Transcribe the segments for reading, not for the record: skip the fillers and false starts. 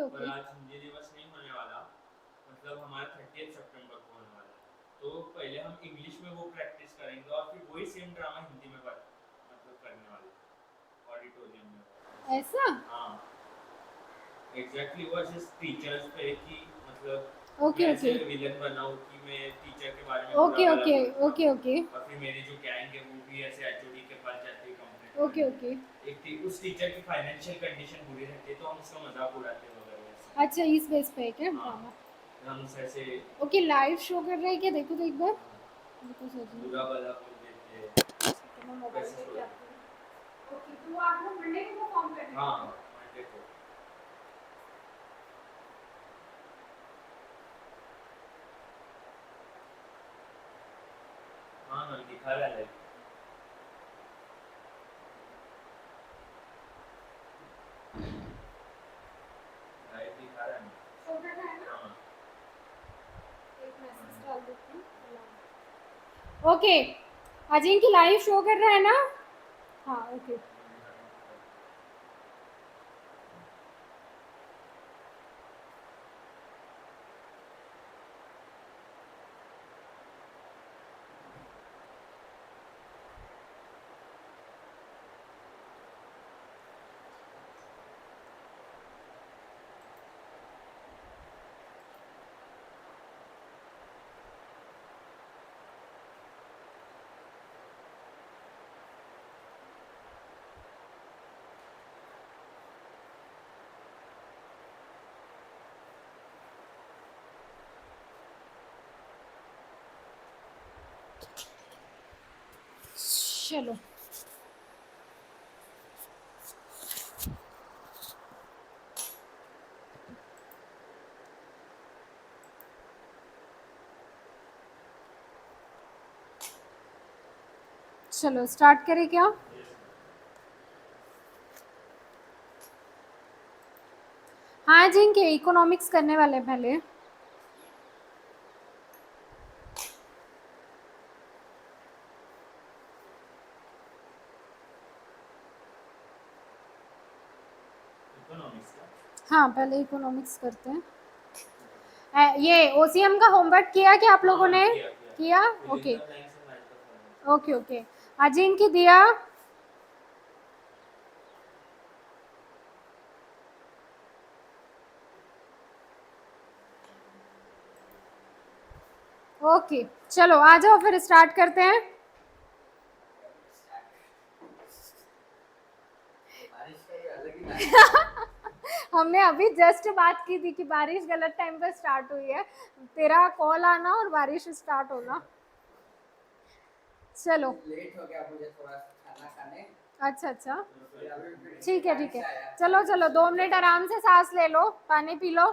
Okay और okay आज हिंदी दिवस नहीं होने वाला, मतलब हमारा 30 सितंबर को होने वाला है। तो पहले हम इंग्लिश में वो प्रैक्टिस करेंगे और फिर वही सेम ड्रामा हिंदी में मतलब करने वाले ऑडिटोरियम में। ऐसा। हाँ एग्जैक्टली वो जस्ट टीचर्स पे कि मतलब मैं ओके ऐसे ओके विलन बना हूँ कि मैं टीचर के बारे में बुरा ओके भला ओके बोलता ओके हूँ, ओके और फिर मेरी जो गैंग है वो भी ऐसे एचओडी के पास जाती है कंप्लेंट ओके करने। ओके। उस टीचर की फाइनेंशियल कंडीशन बुरी रहती है तो हम उसका मजाक उड़ाते हैं वगैरह अच्छा, ऐसे। इस बेस पे है क्या हाँ ड्रामा? हम उसे ऐसे ओके, लाइव शो कर रहे हैं क्या? देखो तो एक बार। हाँ, देखो सच में। बुरा भला बोल देते हैं तो मैं मोबाइल वैसे लेके शो। आती हूँ। ओके, तो वो आप लोग मंडे को परफॉर्म करने हाँ वाले हो? मंडे को। हाँ मैम दिखा रहा है। लाइव दिखा रहा है। शो कर रहा है ना? हाँ एक मैसेज डाल देती हूँ। ओके, अजिंक्य लाइव शो कर रहा है ना? हाँ ओके। चलो चलो स्टार्ट करें क्या? हाँ अजिंक्य, इकोनॉमिक्स करने वाले हैं पहले। इकोनॉमिक्स का। हाँ पहले इकोनॉमिक्स करते हैं। ये ओसीएम का होमवर्क किया क्या आप लोगों ने? किया किया किया? Fill in okay the blanks and match the formula. Okay okay. Ajinkya दिया? ओके चलो आ जाओ फिर स्टार्ट करते हैं। बारिश का ये अलग ही मजा। हमने अभी जस्ट बात की थी कि बारिश गलत टाइम पर स्टार्ट हुई है। तेरा कॉल आना और बारिश स्टार्ट होना। चलो लेट हो गया मुझे थोड़ा खाना खाने। अच्छा अच्छा, ठीक है ठीक है। आया। चलो चलो 2 मिनट आराम से सांस ले लो, पानी पी लो।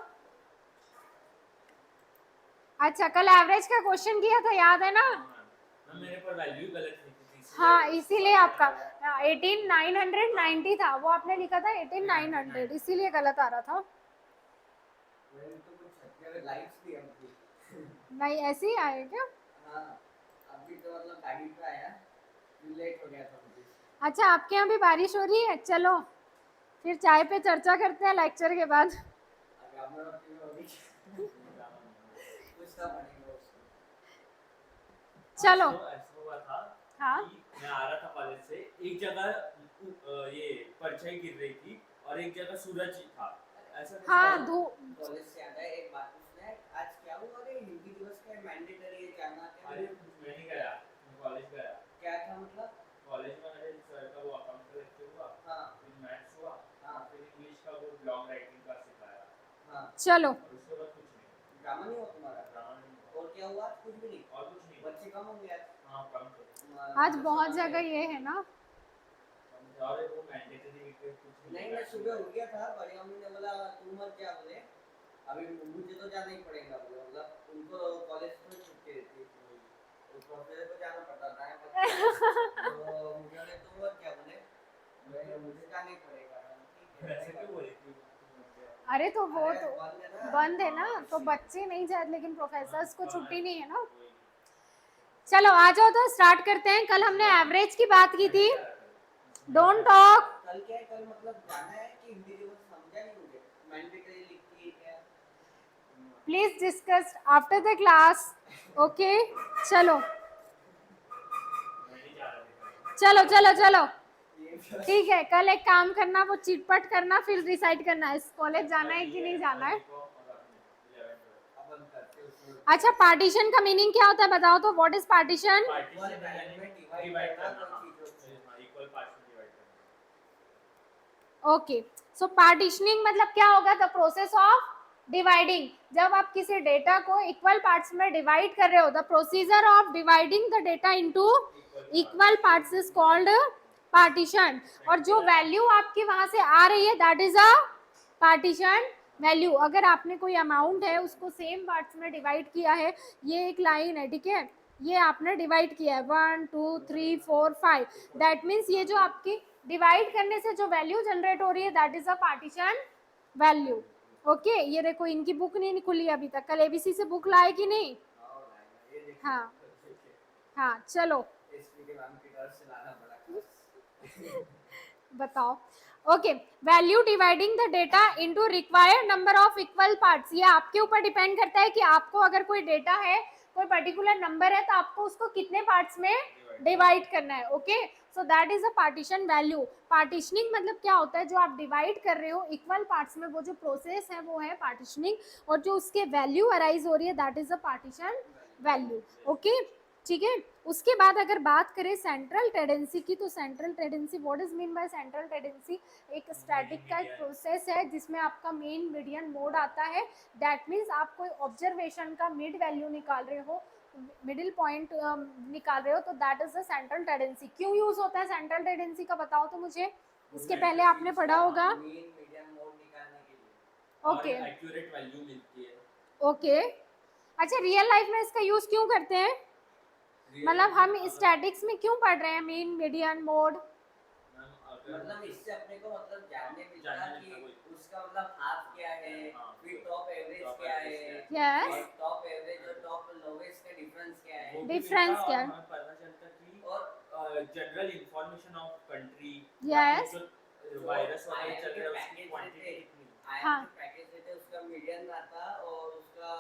अच्छा, कल एवरेज का क्वेश्चन किया था, याद है ना? हाँ, मेरे पर वैल्यू गलत लिखी थी इसलिए। हाँ इसीलिए आपका 18990 था, वो आपने लिखा था 18900, इसीलिए गलत आ रहा था। मैंने तो कुछ लाइट्स भी हमको नहीं ऐसे ही आए क्या? हाँ अभी तो मतलब गाड़ी पे आया, लेट हो गया था मुझे। अच्छा, आपके यहाँ भी बारिश हो रही है? चलो फिर चाय पे चर्चा करते हैं लेक्चर के बाद। चलो ऐसा हुआ था हाँ कि मैं आ रहा था कॉलेज से, एक जगह ये परछाई गिर रही थी और एक जगह सूरज था। ऐसा हाँ कॉलेज से आता है एक बात पूछना है, आज क्या हुआ? अरे हिंदी दिवस का मैंडेटरी है जाना क्या? अरे मैं नहीं गया, मैं कॉलेज गया। क्या था मतलब? कॉलेज में मेरे सर का वो अकाउंट का लेक्चर हुआ। हाँ फिर मैथ्स हुआ। हाँ फिर इंग्लिश का वो ब्लॉग राइटिंग का सिखाया। हाँ चलो और उसके बाद कुछ नहीं। ड्रामा नहीं हुआ तुम्हारा? ड्रामा नहीं हुआ। और क्या हुआ? कुछ भी नहीं। और कुछ नहीं। बच्चे कम होंगे आज। हाँ कम थे। आज बहुत जगह ये है ना। और वो मैंडेटरी कुछ नहीं। मैं सुबह हो गया था, बड़ी मम्मी ने बोला तू मत जा, बोले अभी मुझे तो जाना ही पड़ेगा, बोले मतलब उनको कॉलेज में छुट्टी रहती है तो प्रोफेसर को जाना पड़ता था तो मुझे बोले तू मत क्या, बोले मुझे जाना ही पड़ेगा। ठीक है ऐसे क्यों बोली थी? अरे तो वो तो बंद है ना, तो बच्चे नहीं जाए, लेकिन प्रोफेसर्स को छुट्टी नहीं है ना। चलो आ जाओ तो स्टार्ट करते हैं। कल हमने एवरेज की बात की थी। Don't talk. कल क्या है? कल मतलब जाना है कि हिंदी दिवस समझा नहीं मुझे। मैंडेटरी लिख please discuss after the class. Okay चलो चलो चलो चलो ठीक है, कल एक काम करना, वो चिटपट करना, फिर डिसाइड करना इस कॉलेज जाना है कि नहीं जाना है। अच्छा, पार्टीशन का मीनिंग क्या होता है बताओ तो, what is partition? Okay, so partitioning मतलब क्या होगा? The process of dividing. जब आप किसी डेटा को इक्वल पार्ट्स में डिवाइड कर रहे हो, the procedure of dividing the data into equal parts is called partition. और जो वैल्यू आपकी वहां से आ रही है that is a partition value. अगर आपने कोई अमाउंट है उसको सेम पार्ट्स में डिवाइड किया है, ये एक लाइन है, ठीक है, ये आपने डिवाइड किया है 1 2 3 4 5, दैट मीन्स ये जो आपकी डिवाइड करने से जो वैल्यू जनरेट हो रही है that is a partition value. Okay, ये देखो इनकी बुक नहीं खुली अभी तक, कल एबीसी से बुक लाए कि नहीं? हाँ हाँ चलो बताओ। Okay, value dividing the data into required number of equal parts. ये आपके ऊपर डिपेंड करता है कि आपको अगर कोई डेटा है, कोई पर्टिकुलर नंबर है, तो आपको उसको कितने पार्ट्स में डिवाइड करना है। Okay, so that is a partition value. Partitioning मतलब क्या होता है? जो आप डिवाइड कर रहे हो इक्वल पार्ट्स में, वो जो प्रोसेस है वो है पार्टीशनिंग, और जो उसके वैल्यू अराइज हो रही है that is a partition value. Okay ठीक है। उसके बाद अगर बात करें सेंट्रल टेंडेंसी की, तो central tendency, what is mean by central tendency? एक स्टैटिक का एक प्रोसेस है जिसमें आपका मेन मीडियन मोड आता है। दैट मीन्स आप कोई ऑब्जर्वेशन का मिड वैल्यू निकाल रहे हो, मिडिल पॉइंट निकाल रहे हो, तो that is the central tendency. क्यों यूज होता है सेंट्रल टेंडेंसी का बताओ तो मुझे, इसके पहले आपने पढ़ा होगा। ओके एक्यूरेट वैल्यू मिलती है। ओके, अच्छा रियल लाइफ में इसका यूज क्यों करते हैं? मतलब हम स्टैटिक्स में क्यों पढ़ रहे हैं मीन मीडियन मोड? मतलब इससे अपने को मतलब जानने मिलता है कि उसका मतलब हाफ क्या है, फिर टॉप एवरेज क्या है, यस, टॉप एवरेज और टॉप लोवेस्ट का डिफरेंस क्या है, डिफरेंस क्या है? हमें पता चलता कि और general information of country, yes, जो वायरस वगैरह चल रहा है उसकी क्वांटिटी कितनी है। हाँ, पैकेज देते उसका मीडियन आता और उसका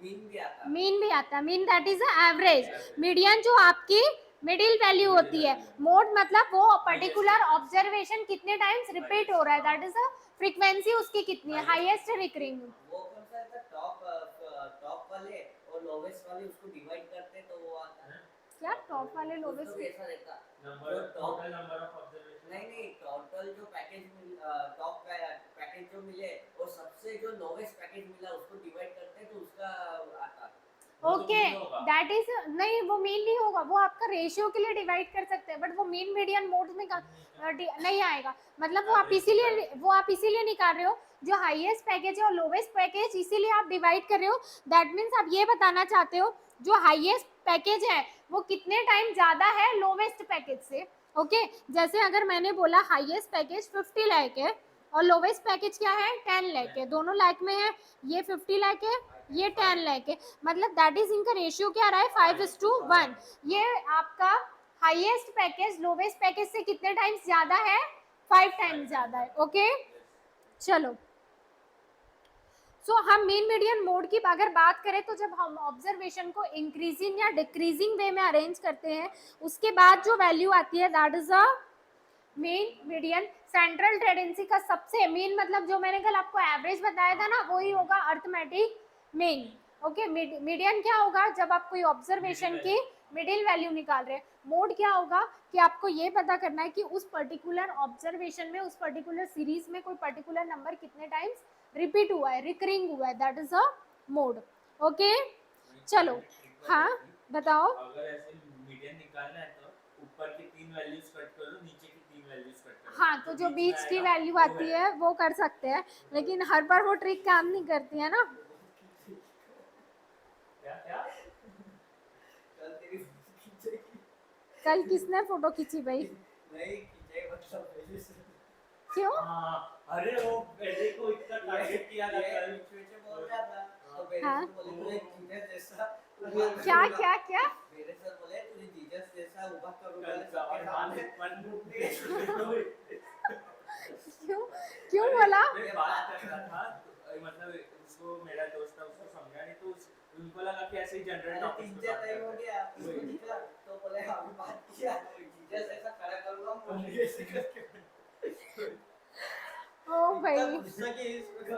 मीन भी आता। मीन भी आता, mean that is average. Median जो आपकी मिडिल वैल्यू होती है। मोड मतलब वो पर्टिकुलर ऑब्जर्वेशन कितने टाइम्स रिपीट हो रहा है, दैट इज अ फ्रीक्वेंसी उसकी कितनी है, हाईएस्ट रिकरिंग। वो कौन सा है? टॉप वाले और लोवेस्ट वाले उसको डिवाइड करते तो वो आता है क्या टॉप वाले लोवेस्ट? कैसा रहता number, total number of observation. नहीं टोटल जो पैकेज टॉप पैकेज जो मिले और सबसे जो लोवेस्ट पैकेज मिला उसको डिवाइड करते तो उसका आता। ओके, दैट इज नहीं, वो मीन नहीं होगा, वो आपका रेशियो के लिए डिवाइड कर सकते हैं, बट वो मीन मीडियन मोड में नहीं आएगा। मतलब वो आप इसीलिए निकाल रहे हो, जो हाईएस्ट पैकेज है और लोवेस्ट पैकेज इसीलिए आप डिवाइड कर रहे हो। दैट मीन्स आप ये बताना चाहते हो जो हाईएस्ट पैकेज है वो कितने टाइम ज्यादा है लोवेस्ट पैकेज से। ओके, जैसे अगर मैंने बोला हाईएस्ट पैकेज 50 लाख है और लोवेस्ट पैकेज क्या है 10 लाख है, दोनों लाख में है, ये 50 लाख है, ये 10 लाख है, मतलब दैट इज इनका रेशियो क्या रहा है 5:1। ये आपका हाईएस्ट पैकेज लोवेस्ट पैकेज से कितने टाइम्स ज्यादा है? 5 टाइम्स ज्यादा है। ओके चलो, सो हम मीन मीडियन मोड की अगर बात करें तो जब हम ऑब्जर्वेशन को इंक्रीजिंग या डिक्रीजिंग वे में अरेंज करते हैं, उसके बाद जो वैल्यू आती है that is a mean median. Central tendency का सबसे मीन मतलब जो मैंने कल आपको एवरेज बताया था ना, वही होगा अर्थमेटिक मीन। ओके, मीडियन क्या होगा? जब आप कोई ऑब्जर्वेशन की मिडिल वैल्यू निकाल रहे हैं। मोड क्या होगा कि आपको ये पता करना है कि उस पर्टिकुलर ऑब्जर्वेशन में, उस पर्टिकुलर सीरीज में कोई पर्टिकुलर नंबर कितने टाइम्स रिपीट हुआ है, रिकरिंग हुआ है, that is a mode. Okay चलो, हाँ बताओ। अगर ऐसे मीडियन निकालना है तो ऊपर की 3 वैल्यूज कट करो, नीचे की 3 वैल्यूज कट करो। हाँ, तो जो बीच की वैल्यू आती है वो कर सकते हैं, लेकिन हर बार वो ट्रिक काम नहीं करती है ना। क्या क्या कल किसने फोटो खींची भाई? नहीं खींचे मतलब क्यों? अरे वो पहले को इतना टारगेट किया था कल बोल रहा था तो मेरे हाँ? से बोले तुझे जीसस जैसा क्या क्या क्या? मेरे सर बोले तुझे जीसस जैसा उभा करूंगा कल का और क्यों क्यों बोला? मैं बात कर रहा था मतलब उसको मेरा दोस्त था उसको समझा नहीं तो उनको लगा कि ऐसे ही जनरल टॉपिक्स पे टीचर बात टाइम हो करते गया हैं। उसको दिखा तो बोले अभी बात किया टीचर से ऐसा खड़ा करूंगा मुझे ऐसे करके ओ इतना भाई गुस्सा कि इसको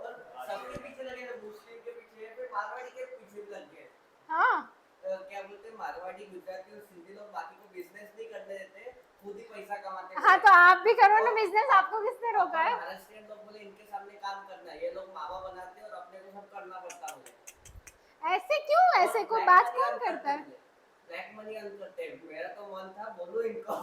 और सबके पीछे लगे थे मुस्लिम के पीछे फिर मारवाड़ी के पीछे भी लग गए हाँ क्या बोलते हैं मारवाड़ी गुजराती और सिंधी लोग बाकी को बिजनेस नहीं करने देते खुद ही पैसा कमाते हाँ थे। तो आप भी करो ना और बिजनेस, आपको किसने रोका है? महाराष्ट्रियन लोग बोले इनके सामने काम करना है ये लोग मावा बनाते हैं और अपने को सब करना पड़ता बोले ऐसे क्यों? ऐसे कोई बात कौन करता है? ब्लैक मनी अर्न करते हैं मेरा तो मन था बोलो इनको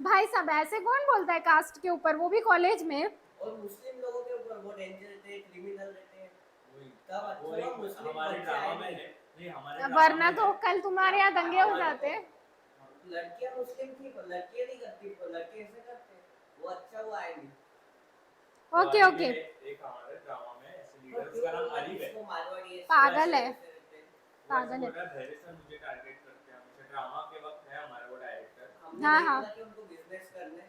भाई साहब ऐसे कौन बोलता है कास्ट के ऊपर, वो भी कॉलेज में? और मुस्लिम लोगों के ऊपर वो डेंजर रहते हैं क्रिमिनल रहते हैं वही तब वो अच्छा एक मुस्लिम हमारे बच्चे ड्रामा आए में नहीं। है नहीं हमारे वरना ड्रामा तो में कल तुम्हारे यहाँ दंगे हो जाते। लड़कियां मुस्लिम थी पर लड़कियां नहीं करती पर लड़के ऐसे करते वो अच्छा वो आए नहीं ओके ओके एक हमारे ड्रामा में ऐसे लीडर उसका नाम आलिफ है इसको मारवाड़ी है पागल है। वो ऐसे पागल है। बोल रहा है धैर्य सर मुझे टारगेट करते हैं हमेशा ड्रामा के वक्त है हमारा वो डायरेक्टर हमने हाँ, नहीं हाँ। बोला कि उनको बिजनेस करने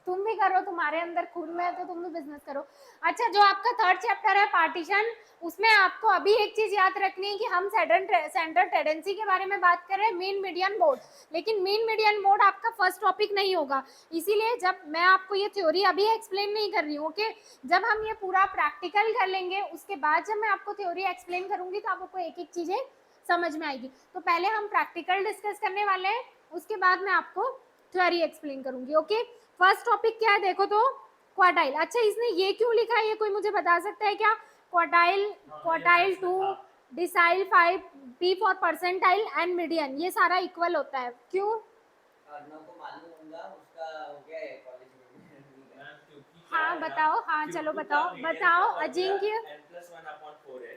तुम भी करो, तुम्हारे अंदर खून में है तो तुम भी बिजनेस करो। अच्छा जो आपका थर्ड चैप्टर है पार्टीशन, उसमें आपको अभी एक चीज याद रखनी है कि हम सेंट्रल टेंडेंसी के बारे में बात कर रहे हैं, मीन मीडियन मोड। लेकिन मीन मीडियन मोड आपका फर्स्ट टॉपिक नहीं होगा, इसीलिए जब मैं आपको ये थ्योरी अभी एक्सप्लेन नहीं कर रही हूँ, ओके? जब हम ये पूरा प्रैक्टिकल कर लेंगे उसके बाद जब मैं आपको थ्योरी एक्सप्लेन करूंगी तो आपको एक एक चीजें समझ में आएगी। तो पहले हम प्रैक्टिकल डिस्कस करने वाले हैं, उसके बाद मैं आपको थ्योरी एक्सप्लेन करूंगी, ओके? फर्स्ट टॉपिक क्या है देखो तो, क्वार्टाइल। अच्छा इसने ये क्यों लिखा है, ये कोई मुझे बता सकता है क्या? Quartile 2 decile 5 P for percentile and median, ये सारा इक्वल होता है, क्यों? अर्नव को मालूम होगा उसका हो गया है कॉलेज में हाँ बताओ, हाँ चलो बताओ बताओ अजिंक्य। n+1/4 है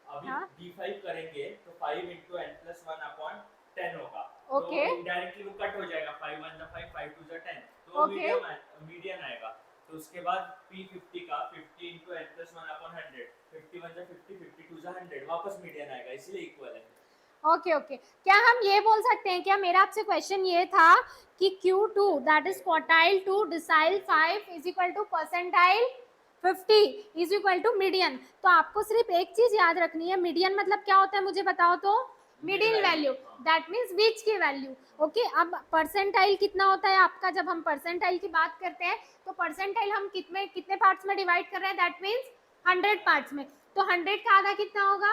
अभी हाँ। d5 करेंगे तो 5 × n+1/10 होगा ओके। तो इनडायरेक्टली वो कट हो जाएगा 5 1 5 5 2 10 तो ओके। मीडियन आएगा। तो उसके बाद P50 का 50 × n+1/100 51 50 52 100 वापस मीडियन आएगा इसलिए इक्वल है। ओके ओके, क्या हम ये बोल सकते हैं, क्या मेरा आपसे क्वेश्चन ये था कि Q2 that is quartile 2 decile 5 is equal to percentile 50 is equal to median? तो आपको सिर्फ एक चीज याद रखनी है, मीडियन मतलब क्या होता है मुझे बताओ तो? मिडिल वैल्यू, दैट मीन्स बीच की वैल्यू, ओके? अब परसेंटाइल कितना होता है आपका? जब हम परसेंटाइल की बात करते हैं तो परसेंटाइल हम कितने पार्ट्स में डिवाइड कर रहे हैं? दैट मीन्स 100 पार्ट्स में। तो 100 का आधा कितना होगा?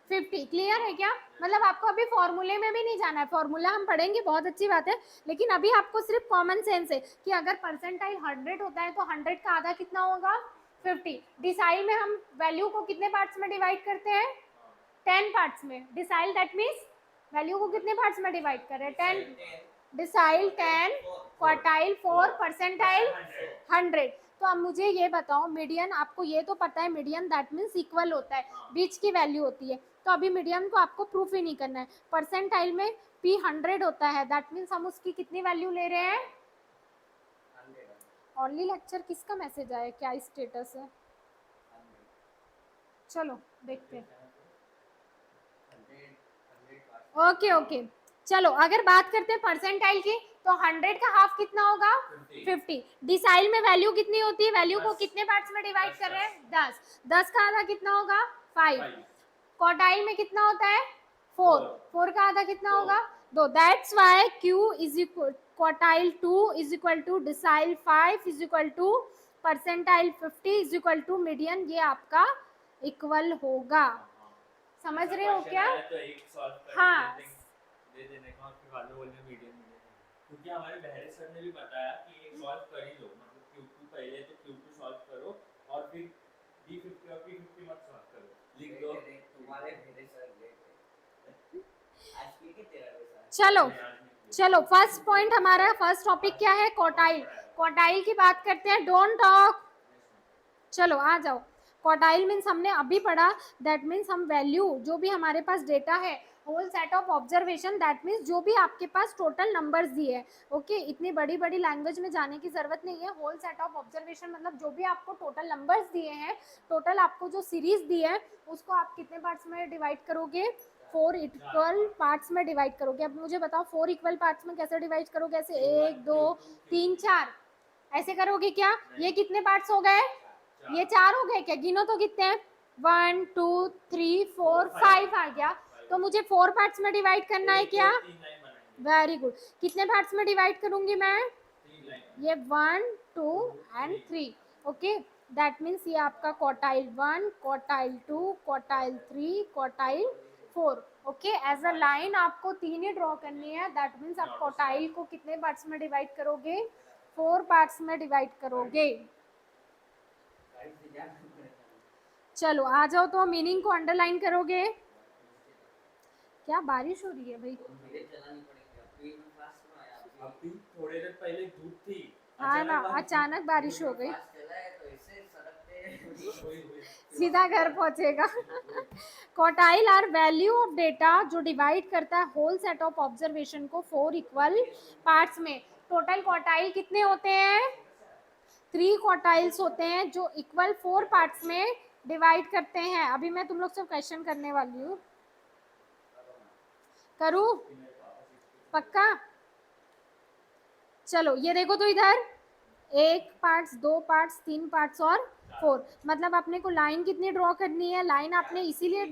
50। क्लियर है क्या? मतलब आपको अभी फॉर्मूले में भी नहीं जाना है, फॉर्मूला हम पढ़ेंगे, बहुत अच्छी बात है, लेकिन अभी आपको सिर्फ कॉमन सेंस है कि अगर परसेंटाइल 100 होता है तो 100 का आधा कितना होगा? 50। डिसाइल में हम वैल्यू को कितने पार्ट्स में डिवाइड करते हैं? 10 पार्ट्स में। डिसाइल दैट मीन्स वैल्यू को कितने पार्ट्स में डिवाइड कर रहे हैं? 10। Decile 10, quartile 4, percentile 100। तो अब मुझे ये बताओ, मीडियन आपको ये तो पता है, मीडियन दैट मीन्स इक्वल होता है, बीच की वैल्यू होती है। तो अभी मीडियन को आपको प्रूफ ही नहीं करना है। परसेंटाइल में P 100 होता है, दैट मीन्स हम उसकी कितनी वैल्यू ले रहे हैं? ओनली लेक्चर किसका मैसेज आया, क्या स्टेटस है? चलो देखते हैं। ओके ओके, चलो अगर बात करते हैं परसेंटाइल की तो 100 का हाफ कितना होगा? 50। डिसाइल में वैल्यू कितनी होती है? वैल्यू को कितने पार्ट्स में डिवाइड कर रहे हैं? 10। 10 का आधा कितना होगा? 5। क्वार्टाइल में कितना होता है? 4। 4 का आधा कितना होगा? 2। That's why Q is equal quartile 2 is equal to decile 5 is equal to percentile 50 is equal to median, ये आपका इक्वल होगा। समझ रहे हो क्या? तो एक सॉल्व कर हाँ। दे देने का फिर बाद में बोलने मीडियन क्योंकि हमारे बहरे सर ने भी बताया कि एक सॉल्व कर ही लो, मतलब Q2 पहले तो Q2 सॉल्व करो और फिर D50 और P50 मत सॉल्व करो, लिख दो। तुम्हारे बहरे सर आज के तेरा वैसा चलो चलो, फर्स्ट पॉइंट हमारा, फर्स्ट टॉपिक क्या है? क्वार्टाइल। क्वार्टाइल की बात करते हैं, डोंट टॉक। चलो आ जाओ। क्वार्टाइल मीन्स हमने अभी पढ़ा, दैट मीन्स हम वैल्यू जो भी हमारे पास डेटा है, whole set of observation, that means जो भी आपके पास टोटल नंबर्स दिए हैं, ओके? इतनी बड़ी बड़ी लैंग्वेज में जाने की जरूरत नहीं है। होल सेट ऑफ ऑब्जर्वेशन मतलब जो भी आपको टोटल नंबर्स दिए हैं, टोटल आपको जो सीरीज दी है उसको आप कितने पार्ट्स में डिवाइड करोगे? 4 इक्वल पार्ट्स में डिवाइड करोगे। अब मुझे बताओ 4 इक्वल पार्ट्स में कैसे डिवाइड करोगे? ऐसे 1 2 3 4 ऐसे करोगे क्या? ये कितने पार्ट्स हो गए? ये 4 हो गए क्या? गिनो तो कितने हैं? 1 2 3 4 5 आ गया। तो मुझे 4 पार्ट्स में डिवाइड करना है क्या? 3 लाइन बनाएंगे, वेरी गुड। कितने पार्ट्स में डिवाइड करूंगी मैं? 3 लाइन। ये 1 2 एंड 3। ओके, दैट मीन्स ये आपका quartile 1, quartile 2, quartile 3, quartile 4। Okay, as a line आपको 3 ही ड्रॉ करनी है। दैट मीन्स आप क्वार्टाइल को कितने पार्ट्स में डिवाइड करोगे? 4 पार्ट्स में डिवाइड करोगे। चलो आ जाओ, तो मीनिंग को अंडरलाइन करोगे। क्या बारिश हो रही है भाई? अभी थोड़ी देर पहले धूप थी, हाँ ना, बारिश अचानक बारिश हो गई। हुई। सीधा घर पहुंचेगा। Quartile are value of data जो डिवाइड करता है होल सेट ऑफ ऑब्जर्वेशन को 4 इक्वल पार्ट्स में। टोटल क्वार्टाइल कितने होते हैं? 3 क्वार्टाइल्स होते हैं जो इक्वल 4 पार्ट्स में डिवाइड करते हैं। अभी मैं तुम लोग से क्वेश्चन करने वाली हूँ, करूँ? पक्का? चलो ये देखो तो इधर 1 पार्ट्स, 2 पार्ट्स, 3 पार्ट्स और 4। मतलब अपने को लाइन कितनी ड्रॉ करनी है? लाइन आपने इसीलिए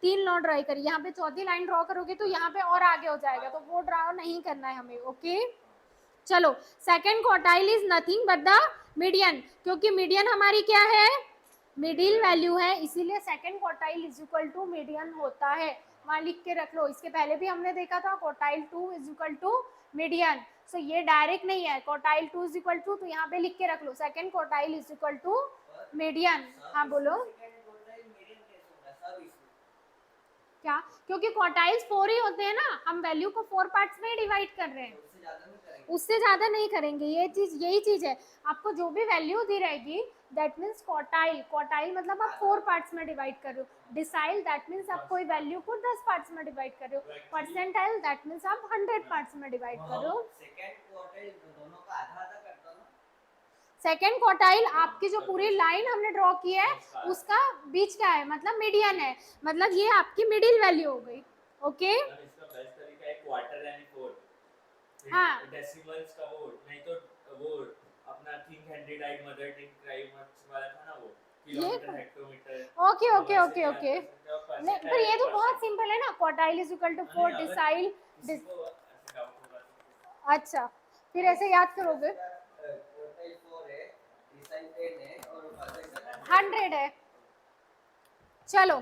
3 नो ड्रॉ करी, यहाँ पे चौथी लाइन ड्रॉ करोगे तो यहाँ पे और आगे हो जाएगा, तो वो ड्रॉ नहीं करना है हमें। ओके, चलो second quartile is nothing but the median, क्योंकि मीडियन हमारी क्या है? मिडिल वैल्यू है, इसीलिए second quartile is equal to median होता है। वहां लिख के रख लो, इसके पहले भी हमने देखा था quartile 2 is equal to median. So ये डायरेक्ट नहीं है, क्वार्टाइल 2 इज इक्वल टू, तो यहाँ पे लिख के रख लो second quartile is equal to median. हाँ बोलो क्या? क्योंकि क्वार्टाइल्स 4 ही होते हैं ना, हम वैल्यू को 4 पार्ट्स में डिवाइड कर रहे हैं, उससे ज्यादा नहीं करेंगे। ये चीज, यही चीज है, आपको जो भी वैल्यू दी रहेगी दैट मीन्स क्वार्टाइल। क्वार्टाइल मतलब आप 4 पार्ट्स में डिवाइड कर रहे हो। डिसाइल दैट मीन्स आप कोई वैल्यू को 10 पार्ट्स में डिवाइड कर रहे हो। परसेंटाइल दैट मीन्स आप 100 पार्ट्स में डिवाइड कर रहे हो। सेकेंड क्वार्टाइल आपकी जो पूरी लाइन हमने ड्रॉ की है उसका बीच क्या है? मतलब मीडियन है, मतलब ये आपकी मिडिल वैल्यू हो गई। ओके, इसका बेस्ट तरीका है क्वार्टर एंड फोर्थ। हाँ, डेसिमल्स का वो नहीं तो वो अपना think handy died mother think cry much वाला था ना, वो kilometre hectometre. Okay okay okay okay. नहीं पर ये तो बहुत सिंपल है ना, quartile is equal to 4 decile. अच्छा, फिर ऐसे याद करोगे। 100 है। चलो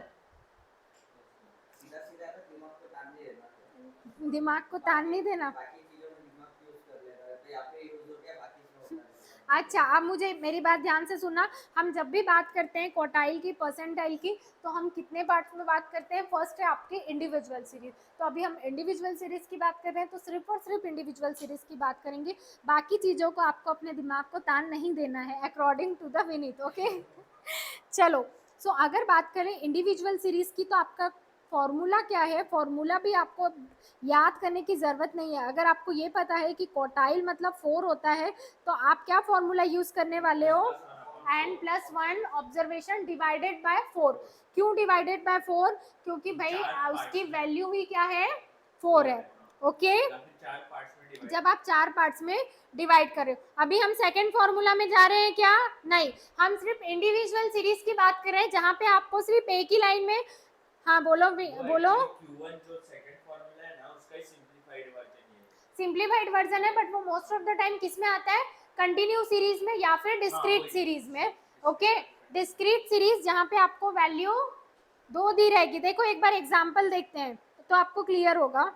दिमाग को तान नहीं देना। अच्छा, अब मुझे मेरी बात ध्यान से सुनना। हम जब भी बात करते हैं क्वार्टाइल की, परसेंटाइल की, तो हम कितने पार्ट्स में बात करते हैं? फर्स्ट है आपकी इंडिविजुअल सीरीज। तो अभी हम इंडिविजुअल सीरीज की बात कर रहे हैं, तो सिर्फ और सिर्फ इंडिविजुअल सीरीज की बात करेंगे। बाकी चीज़ों को आपको अपने दिमाग को तान नहीं देना है, according to the Vineet. Okay चलो, सो अगर बात करें इंडिविजुअल सीरीज की, तो आपका फॉर्मूला क्या है? फॉर्मूला भी आपको याद करने की ज़रूरत नहीं है। अगर आपको ये पता है कि क्वार्टाइल मतलब 4 होता है, तो आप क्या फॉर्मूला यूज़ करने वाले हो? n+1 observation divided by 4। क्यों डिवाइडेड बाय 4? क्योंकि भाई उसकी वैल्यू ही क्या है? 4 है। ओके, जब आप 4 पार्ट्स में डिवाइड कर रहे हो। अभी हम सेकेंड फॉर्मूला में जा रहे हैं क्या? नहीं, हम सिर्फ इंडिविजुअल सीरीज की बात कर रहे हैं, जहाँ पे आपको सिर्फ एक ही लाइन में, हाँ बोलो बोलो। Q1 जो सेकंड फार्मूला है ना, उसका ही सिंपलीफाइड वर्जन है। सिंपलीफाइड वर्जन है, बट वो मोस्ट ऑफ द टाइम किस में आता है? कंटिन्यू सीरीज में या फिर डिस्क्रीट सीरीज में। ओके, डिस्क्रीट सीरीज जहाँ पे आपको वैल्यू 2 दी रहेगी। देखो एक बार एग्जांपल देखते हैं तो आपको क्लियर होगा।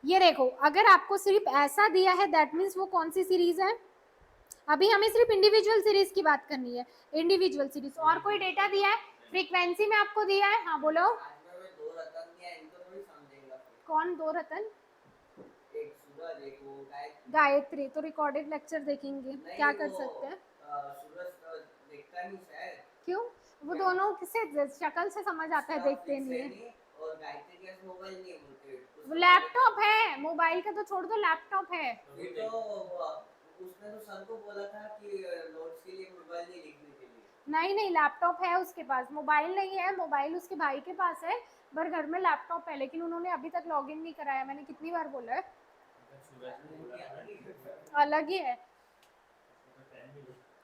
ये देखो, अगर आपको सिर्फ ऐसा दिया है दैट मीन्स वो कौन सी सीरीज है? अभी हमें सिर्फ इंडिविजुअल सीरीज की बात करनी है, इंडिविजुअल सीरीज। और कोई डेटा दिया है? फ्रीक्वेंसी में आपको दिया है, हाँ बोलो। कौन 2 रतन? गायत्री। तो रिकॉर्डेड लेक्चर देखेंगे, क्या कर सकते हैं? क्यों? वो दोनों किसे शक्ल से समझ आता है, देखते नहीं है। वो लैपटॉप है, मोबाइल का तो छोड़ दो, लैपटॉप है। उसने तो सर को बोला था कि नोट्स के लिए मोबाइल नहीं लिखने के लिए। नहीं नहीं, लैपटॉप है उसके पास, मोबाइल नहीं है। मोबाइल उसके भाई के पास है, पर घर में लैपटॉप है, लेकिन उन्होंने अभी तक लॉगिन नहीं कराया। मैंने कितनी बार बोला है, अलग ही है।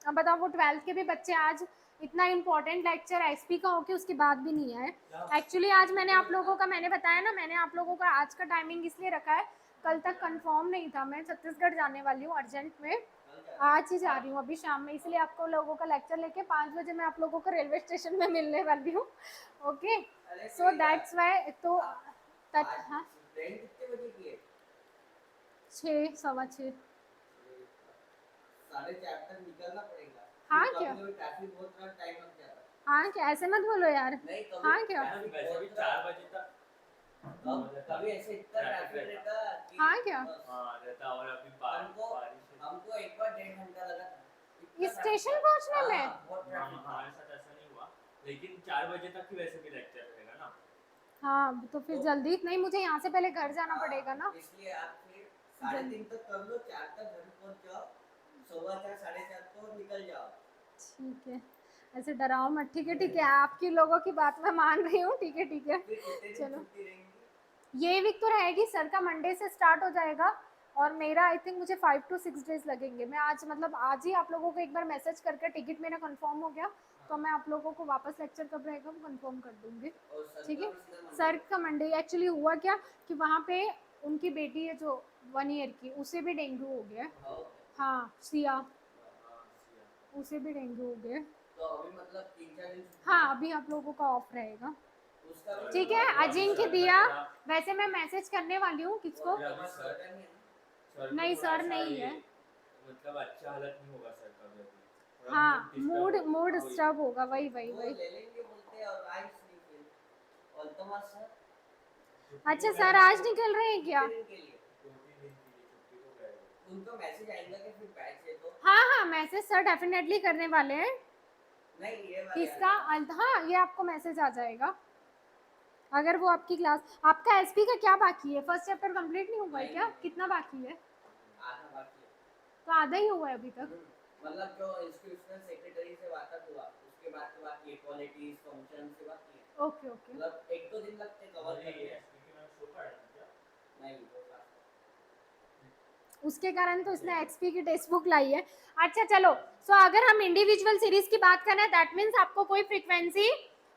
अब बताओ वो 12th के भी बच्चे आज इतना इम्पोर्टेंट लेक्चर एसपी का हो के उसके बाद भी नहीं आए। एक्चुअली आज मैंने आप लोगों का, मैंने बताया ना, मैंने आप लोगों का आज का टाइमिंग इसलिए रखा है, कल तक कंफर्म नहीं था। मैं छत्तीसगढ़ जाने वाली हूँ अर्जेंट में, आज ही जा रही हूँ अभी शाम में, इसलिए आपको लोगों का लेक्चर लेके 5 बजे मैं आप लोगों को रेलवे स्टेशन में मिलने वाली हूँ। Okay, so that's why. तो हाँ, ट्रेन कितने बजे की है? 6, 6:15। 4:30 तक निकलना पड़ेगा। हाँ फिर क्या? कभी-कभी ट्रैफिक बहुत सारा टाइम लग जाता है। हाँ क्या, ऐसे मत बोलो यार। नहीं कभी हाँ क्या? ट्रैफिक वैसे भी बहुत 4 बजे तक कभी ऐसे इतना ट्रैफिक रहता कि हाँ क्या? बस हाँ रहता। और अभी हमको बारिश है। हमको एक बार 1.5 घंटा लगा था इतना स्टेशन traffic था। पहुंचने में? हाँ, बहुत ट्रैफिक था। हमारे साथ ऐसा नहीं हुआ, लेकिन 4 बजे तक ही वैसे भी लेक्चर रहेगा ना। हाँ तो फिर जल्दी नहीं, मुझे यहाँ से पहले घर जाना पड़ेगा ना। इसलिए आप फिर 3:30 तक कर लो, 4 तक घर पहुंच जाओ, 4:15 4:30 को निकल जाओ। ठीक है, ऐसे डराओ मत। ठीक है ठीक है, आपकी लोगों की बात मैं मान रही हूँ। ठीक है ठीक है, फिर कितने दिन चलो। छुट्टी रहेंगी? ये वीक तो रहेगी, सर का मंडे से स्टार्ट हो जाएगा, और मेरा आई थिंक मुझे 5 to 6 डेज लगेंगे। मैं आज मतलब आज ही आप लोगों को एक बार मैसेज करके, टिकट मेरा कंफर्म हो गया तो मैं आप लोगों को वापस लेक्चर कब रहेगा वो कंफर्म कर दूंगी। और सर ठीक का है, भी सीधा मंडे सर का मंडे। एक्चुअली हुआ क्या कि वहाँ पे उनकी बेटी है जो 1 ईयर की, उसे भी डेंगू हो गया है। हाँ, हाँ सिया, हाँ, सिया। उसे भी डेंगू हो गया है। तो अभी मतलब 3-4 दिन छुट्टी हाँ है। अभी आप लोगों का ऑफ रहेगा। उसका भी ठीक चलो है, अगला अजिंक्य सर दिया, मेरा- वैसे मैं मैसेज करने वाली हूँ किसको। और अगला सर का नहीं है ना? सर नहीं, को थोड़ा सर ऐसा नहीं ये, है। मतलब अच्छा हालत नहीं होगा सर का भी अभी। थोड़ा हाँ, मूड disturb मूड होगा। डिस्टर्ब होगा, वही वही वो वही। ले लेंगे बोलते हैं और आइस नहीं फिर। और तुम्हारा सर छुट्टी अच्छा को सर गए आज वो, निकल रहे हैं क्या? कितने दिन के लिए? 2-3 दिन के लिए छुट्टी को गए वो। उनका मैसेज आएगा कि फिर बैच है तो हाँ हाँ, मैसेज सर डेफिनेटली करने वाले हैं। नहीं ये वाले किसका? आएगा। हाँ, ये आपको मैसेज आ जाएगा अगर वो आपकी क्लास। आपका एसपी का क्या बाकी है? फर्स्ट चैप्टर कंप्लीट नहीं हुआ है क्या? नहीं। कितना बाकी है? आधा बाकी है। तो आधा ही हुआ है अभी तक। मतलब जो इंस्टीट्यूशनल सेक्रेटरी से बात हुआ उसके बाद के बाकी इक्वालिटीज फंक्शन से बाकी है। ओके ओके, मतलब 1-2 दिन लगते कवर मुझे करने। ये एसपी के नाम शो पड़ा था क्या? नहीं वो क्लास उसके कारण तो इसने एक्सपी की टेक्स्ट बुक लाई है। अच्छा चलो, सो अगर हम इंडिविजुअल सीरीज की बात करें दैट मीन्स आपको कोई फ्रीक्वेंसी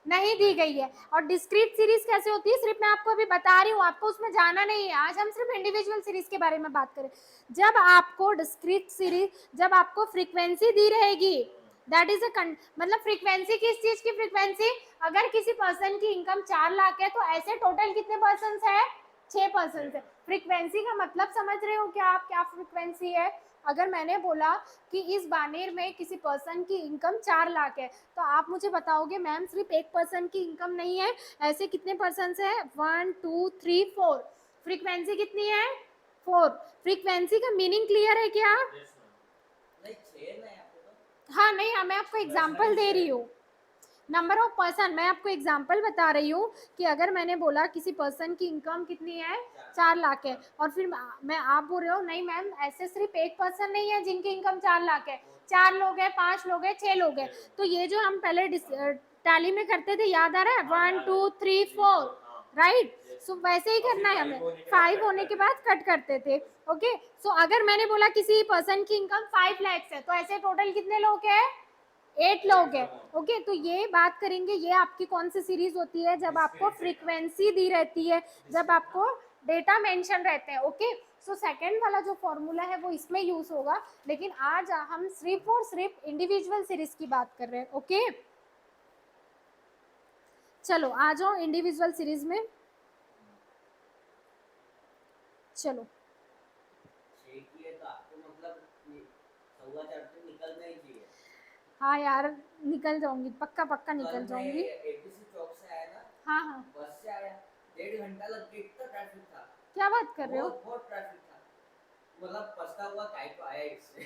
नहीं दी गई है। और डिस्क्रीट सीरीज कैसे होती है सिर्फ मैं आपको अभी बता रही हूँ, आपको उसमें जाना नहीं है। आज हम सिर्फ इंडिविजुअल सीरीज के बारे में बात करें। जब आपको डिस्क्रीट सीरीज, जब आपको फ्रीक्वेंसी दी रहेगी, दैट इज अ मतलब फ्रीक्वेंसी, किस चीज की फ्रीक्वेंसी? अगर किसी पर्सन की इनकम 4 लाख है तो ऐसे टोटल कितने पर्सन है? 6% है। फ्रीक्वेंसी का मतलब समझ रहे हो क्या आप, क्या फ्रीक्वेंसी है? अगर मैंने बोला कि इस बानेर में किसी पर्सन की इनकम 4 लाख है तो आप मुझे बताओगे मैम सिर्फ एक पर्सन की इनकम नहीं है, ऐसे कितने पर्सन है? 1 2 3 4। फ्रीक्वेंसी कितनी है? 4। फ्रीक्वेंसी का मीनिंग क्लियर है क्या? Yes, ma'am. नहीं 6 ना यहाँ पे तो। हाँ नहीं, हाँ मैं आपको एग्जाम्पल दे रही हूँ, नंबर ऑफ पर्सन। मैं आपको एग्जांपल बता रही हूँ कि अगर मैंने बोला किसी पर्सन की इनकम कितनी है? 4 लाख है, और फिर मैं आप बोल रहे हो नहीं मैम ऐसे सिर्फ एक पर्सन नहीं है जिनकी इनकम 4 लाख है, 4 लोग हैं, 5 लोग हैं, 6 लोग हैं। तो ये जो हम पहले टैली में करते थे, याद आ रहा है? 1 2 3 4, राइट? सो वैसे ही करना है हमें। 5 होने के बाद कट करते थे। ओके, सो अगर मैंने बोला किसी पर्सन की इनकम 5 लाख है तो ऐसे टोटल कितने लोग हैं? 8 लोग हैं। ओके, तो ये बात करेंगे, ये आपकी कौन सी सीरीज होती है? जब आपको फ्रीक्वेंसी दी रहती है, जब आपको डेटा मेंशन रहते हैं। ओके, सो सेकंड वाला जो फॉर्मूला है वो इसमें यूज होगा, लेकिन आज हम सिर्फ और सिर्फ इंडिविजुअल सीरीज की बात कर रहे हैं। ओके, चलो आ जाओ इंडिविजुअल सीरीज में। चलो 6 की है तो आपको मतलब 4:15 तक निकलना ही चाहिए। हाँ यार, निकल जाऊंगी, पक्का पक्का निकल कल मैं जाऊंगी। एबीसी चौक से आया ना, हाँ हाँ, बस से आया, 1.5 घंटा लग गया, इतना ट्रैफिक था। क्या बात कर रहे हो? बहुत ट्रैफिक था। मतलब पछता हुआ काहे को आया इससे।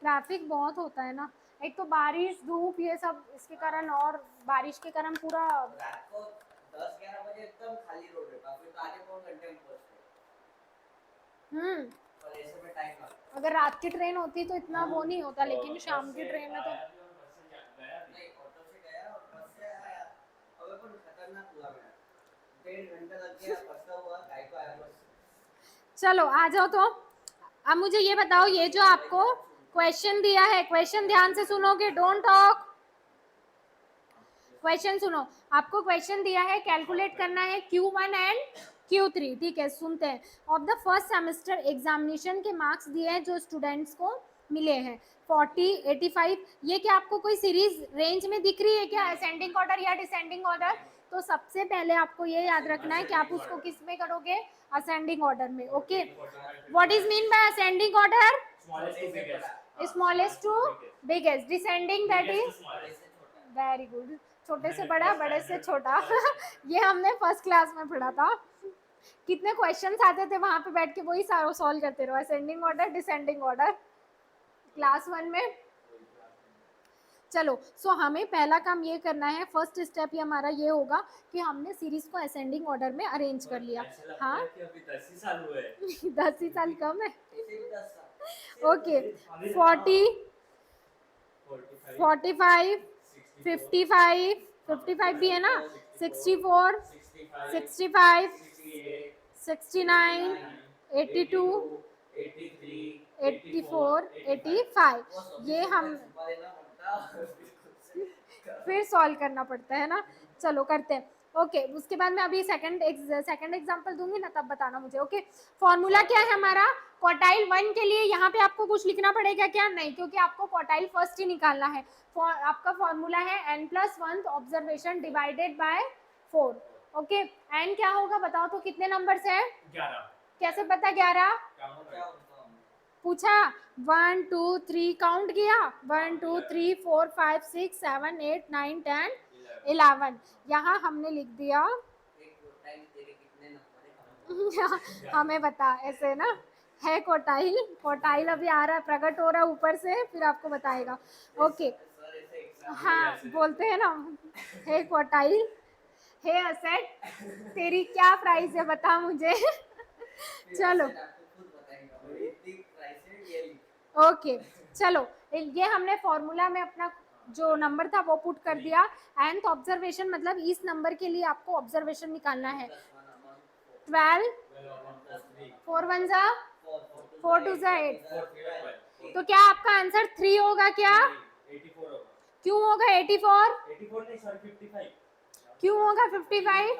ट्रैफिक बहुत होता है ना, एक तो बारिश धूप ये सब इसके कारण, और बारिश के कारण पूरा। रात को 10-11 बजे एकदम खाली रोड रहता, फिर तो आधे पौन घंटे में पहुंचते। पर ऐसे में टाइम लगता। अगर रात की ट्रेन होती तो इतना वो नहीं होता, लेकिन शाम की ट्रेन में तो। नहीं ऑटो से गया और बस से आया, अबे पर खतरनाक हुआ मेरा, 1.5 घंटा लग गया, पछता हुआ काहे को आया बस। चलो आ जाओ तो। अब मुझे ये बताओ, ये जो आपको क्वेश्चन दिया है, क्वेश्चन ध्यान से सुनोगे, डोंट टॉक। क्वेश्चन सुनो, आपको क्वेश्चन दिया है, कैलकुलेट करना है Q1 एंड Q3, ठीक है, सुनते हैं। Of the first semester examination के मार्क्स दिए हैं जो स्टूडेंट्स को मिले हैं 40, 85। ये क्या आपको कोई सीरीज रेंज में दिख रही है क्या, असेंडिंग ऑर्डर या डिसेंडिंग ऑर्डर? तो सबसे पहले आपको ये याद रखना है कि आप उसको किस में करोगे, असेंडिंग ऑर्डर में। Okay, what is mean by ascending order? Smallest to biggest, descending that is, very good, छोटे से बड़ा, बड़े से छोटा। ये हमने फर्स्ट क्लास में पढ़ा था। कितने क्वेश्चंस आते थे वहां पे बैठ के, वही सारा सॉल्व करते रहो, ascending order, descending order, class 1 में। चलो, सो हमें पहला काम ये करना है, फर्स्ट स्टेप ये हमारा ये होगा कि हमने सीरीज को असेंडिंग ऑर्डर में अरेंज कर लिया। हाँ, अभी 10 ही साल हुए हैं। 10 ही साल कम है। सिर्फ 10 साल। ओके, 40, 45, 55, 55 भी है ना, 64, 65, 69, 82, 84, 85, ये हम फिर सॉल्व करना पड़ता है ना। चलो करते हैं। ओके, उसके बाद मैं अभी सेकंड एग्जांपल दूंगी ना, तब बताना मुझे। ओके, फॉर्मूला क्या है हमारा क्वार्टाइल 1 के लिए? यहाँ पे आपको कुछ लिखना पड़ेगा क्या? नहीं, क्योंकि आपको क्वार्टाइल फर्स्ट ही निकालना है। आपका फॉर्मूला है n+1 observation divided by 4। Okay, n क्या होगा बताओ तो, कितने नंबर से? 11। कैसे पता 11? पूछा 1 2 3 काउंट किया, 1 2 3 4 5 6 7 8 9 10 11। यहाँ हमने लिख दिया हमें बता, ऐसे ना है क्वार्टाइल, क्वार्टाइल अभी आ रहा है, प्रकट हो रहा है ऊपर से, फिर आपको बताएगा। ओके, हाँ बोलते हैं ना, है क्वार्टाइल, है असेट, तेरी क्या प्राइस है बता मुझे। चलो ओके, चलो ये हमने फॉर्मूला में अपना जो नंबर था वो पुट कर दिया। nth ऑब्जर्वेशन मतलब इस नंबर के लिए आपको ऑब्जर्वेशन निकालना है। 12, 4 1 जा 4 2 जा 8, तो क्या आपका आंसर 3 होगा क्या? 84 होगा। क्यों होगा 84? 84 नहीं सॉरी 55। क्यों होगा 55?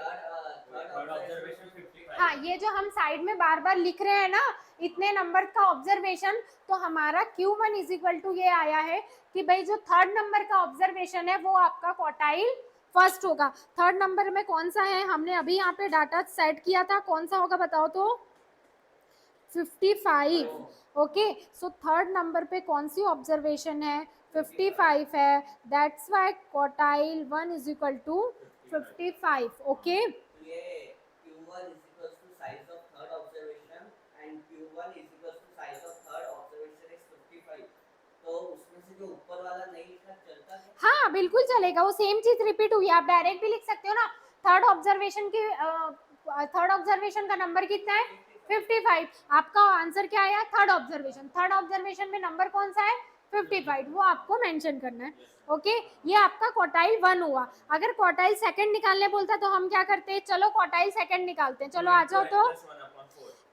Third observation 55। हाँ, ये जो हम साइड में बार बार लिख रहे हैं ना इतने नंबर का ऑब्जर्वेशन, तो हमारा Q1 इज इक्वल टू ये आया है कि भाई जो थर्ड नंबर का ऑब्जर्वेशन है वो आपका क्वार्टाइल फर्स्ट होगा। थर्ड नंबर में कौन सा है, हमने अभी यहाँ पे डाटा सेट किया था, कौन सा होगा बताओ तो? 55। ओके, सो थर्ड नंबर पे कौन सी ऑब्जर्वेशन है? 55 है, that's why quartile 1 is equal to 55। Okay, ये Q1 is equals to size of third observation and Q1 is equals to size of third observation is 55। तो उसमें से जो ऊपर वाला नहीं लिखा चलता है? हाँ बिल्कुल चलेगा, वो सेम चीज रिपीट हुई है, आप डायरेक्ट भी लिख सकते हो ना। थर्ड ऑब्जर्वेशन की थर्ड ऑब्जर्वेशन का नंबर कितना है? 55। आपका आंसर क्या आया? Third observation. थर्ड ऑब्जर्वेशन में नंबर कौन सा है? 55, वो आपको मेंशन करना है। ओके, ये आपका क्वार्टाइल 1 हुआ। अगर क्वार्टाइल सेकंड निकालने बोलता तो हम क्या करते हैं? चलो क्वार्टाइल सेकंड निकालते हैं, चलो आ जाओ। तो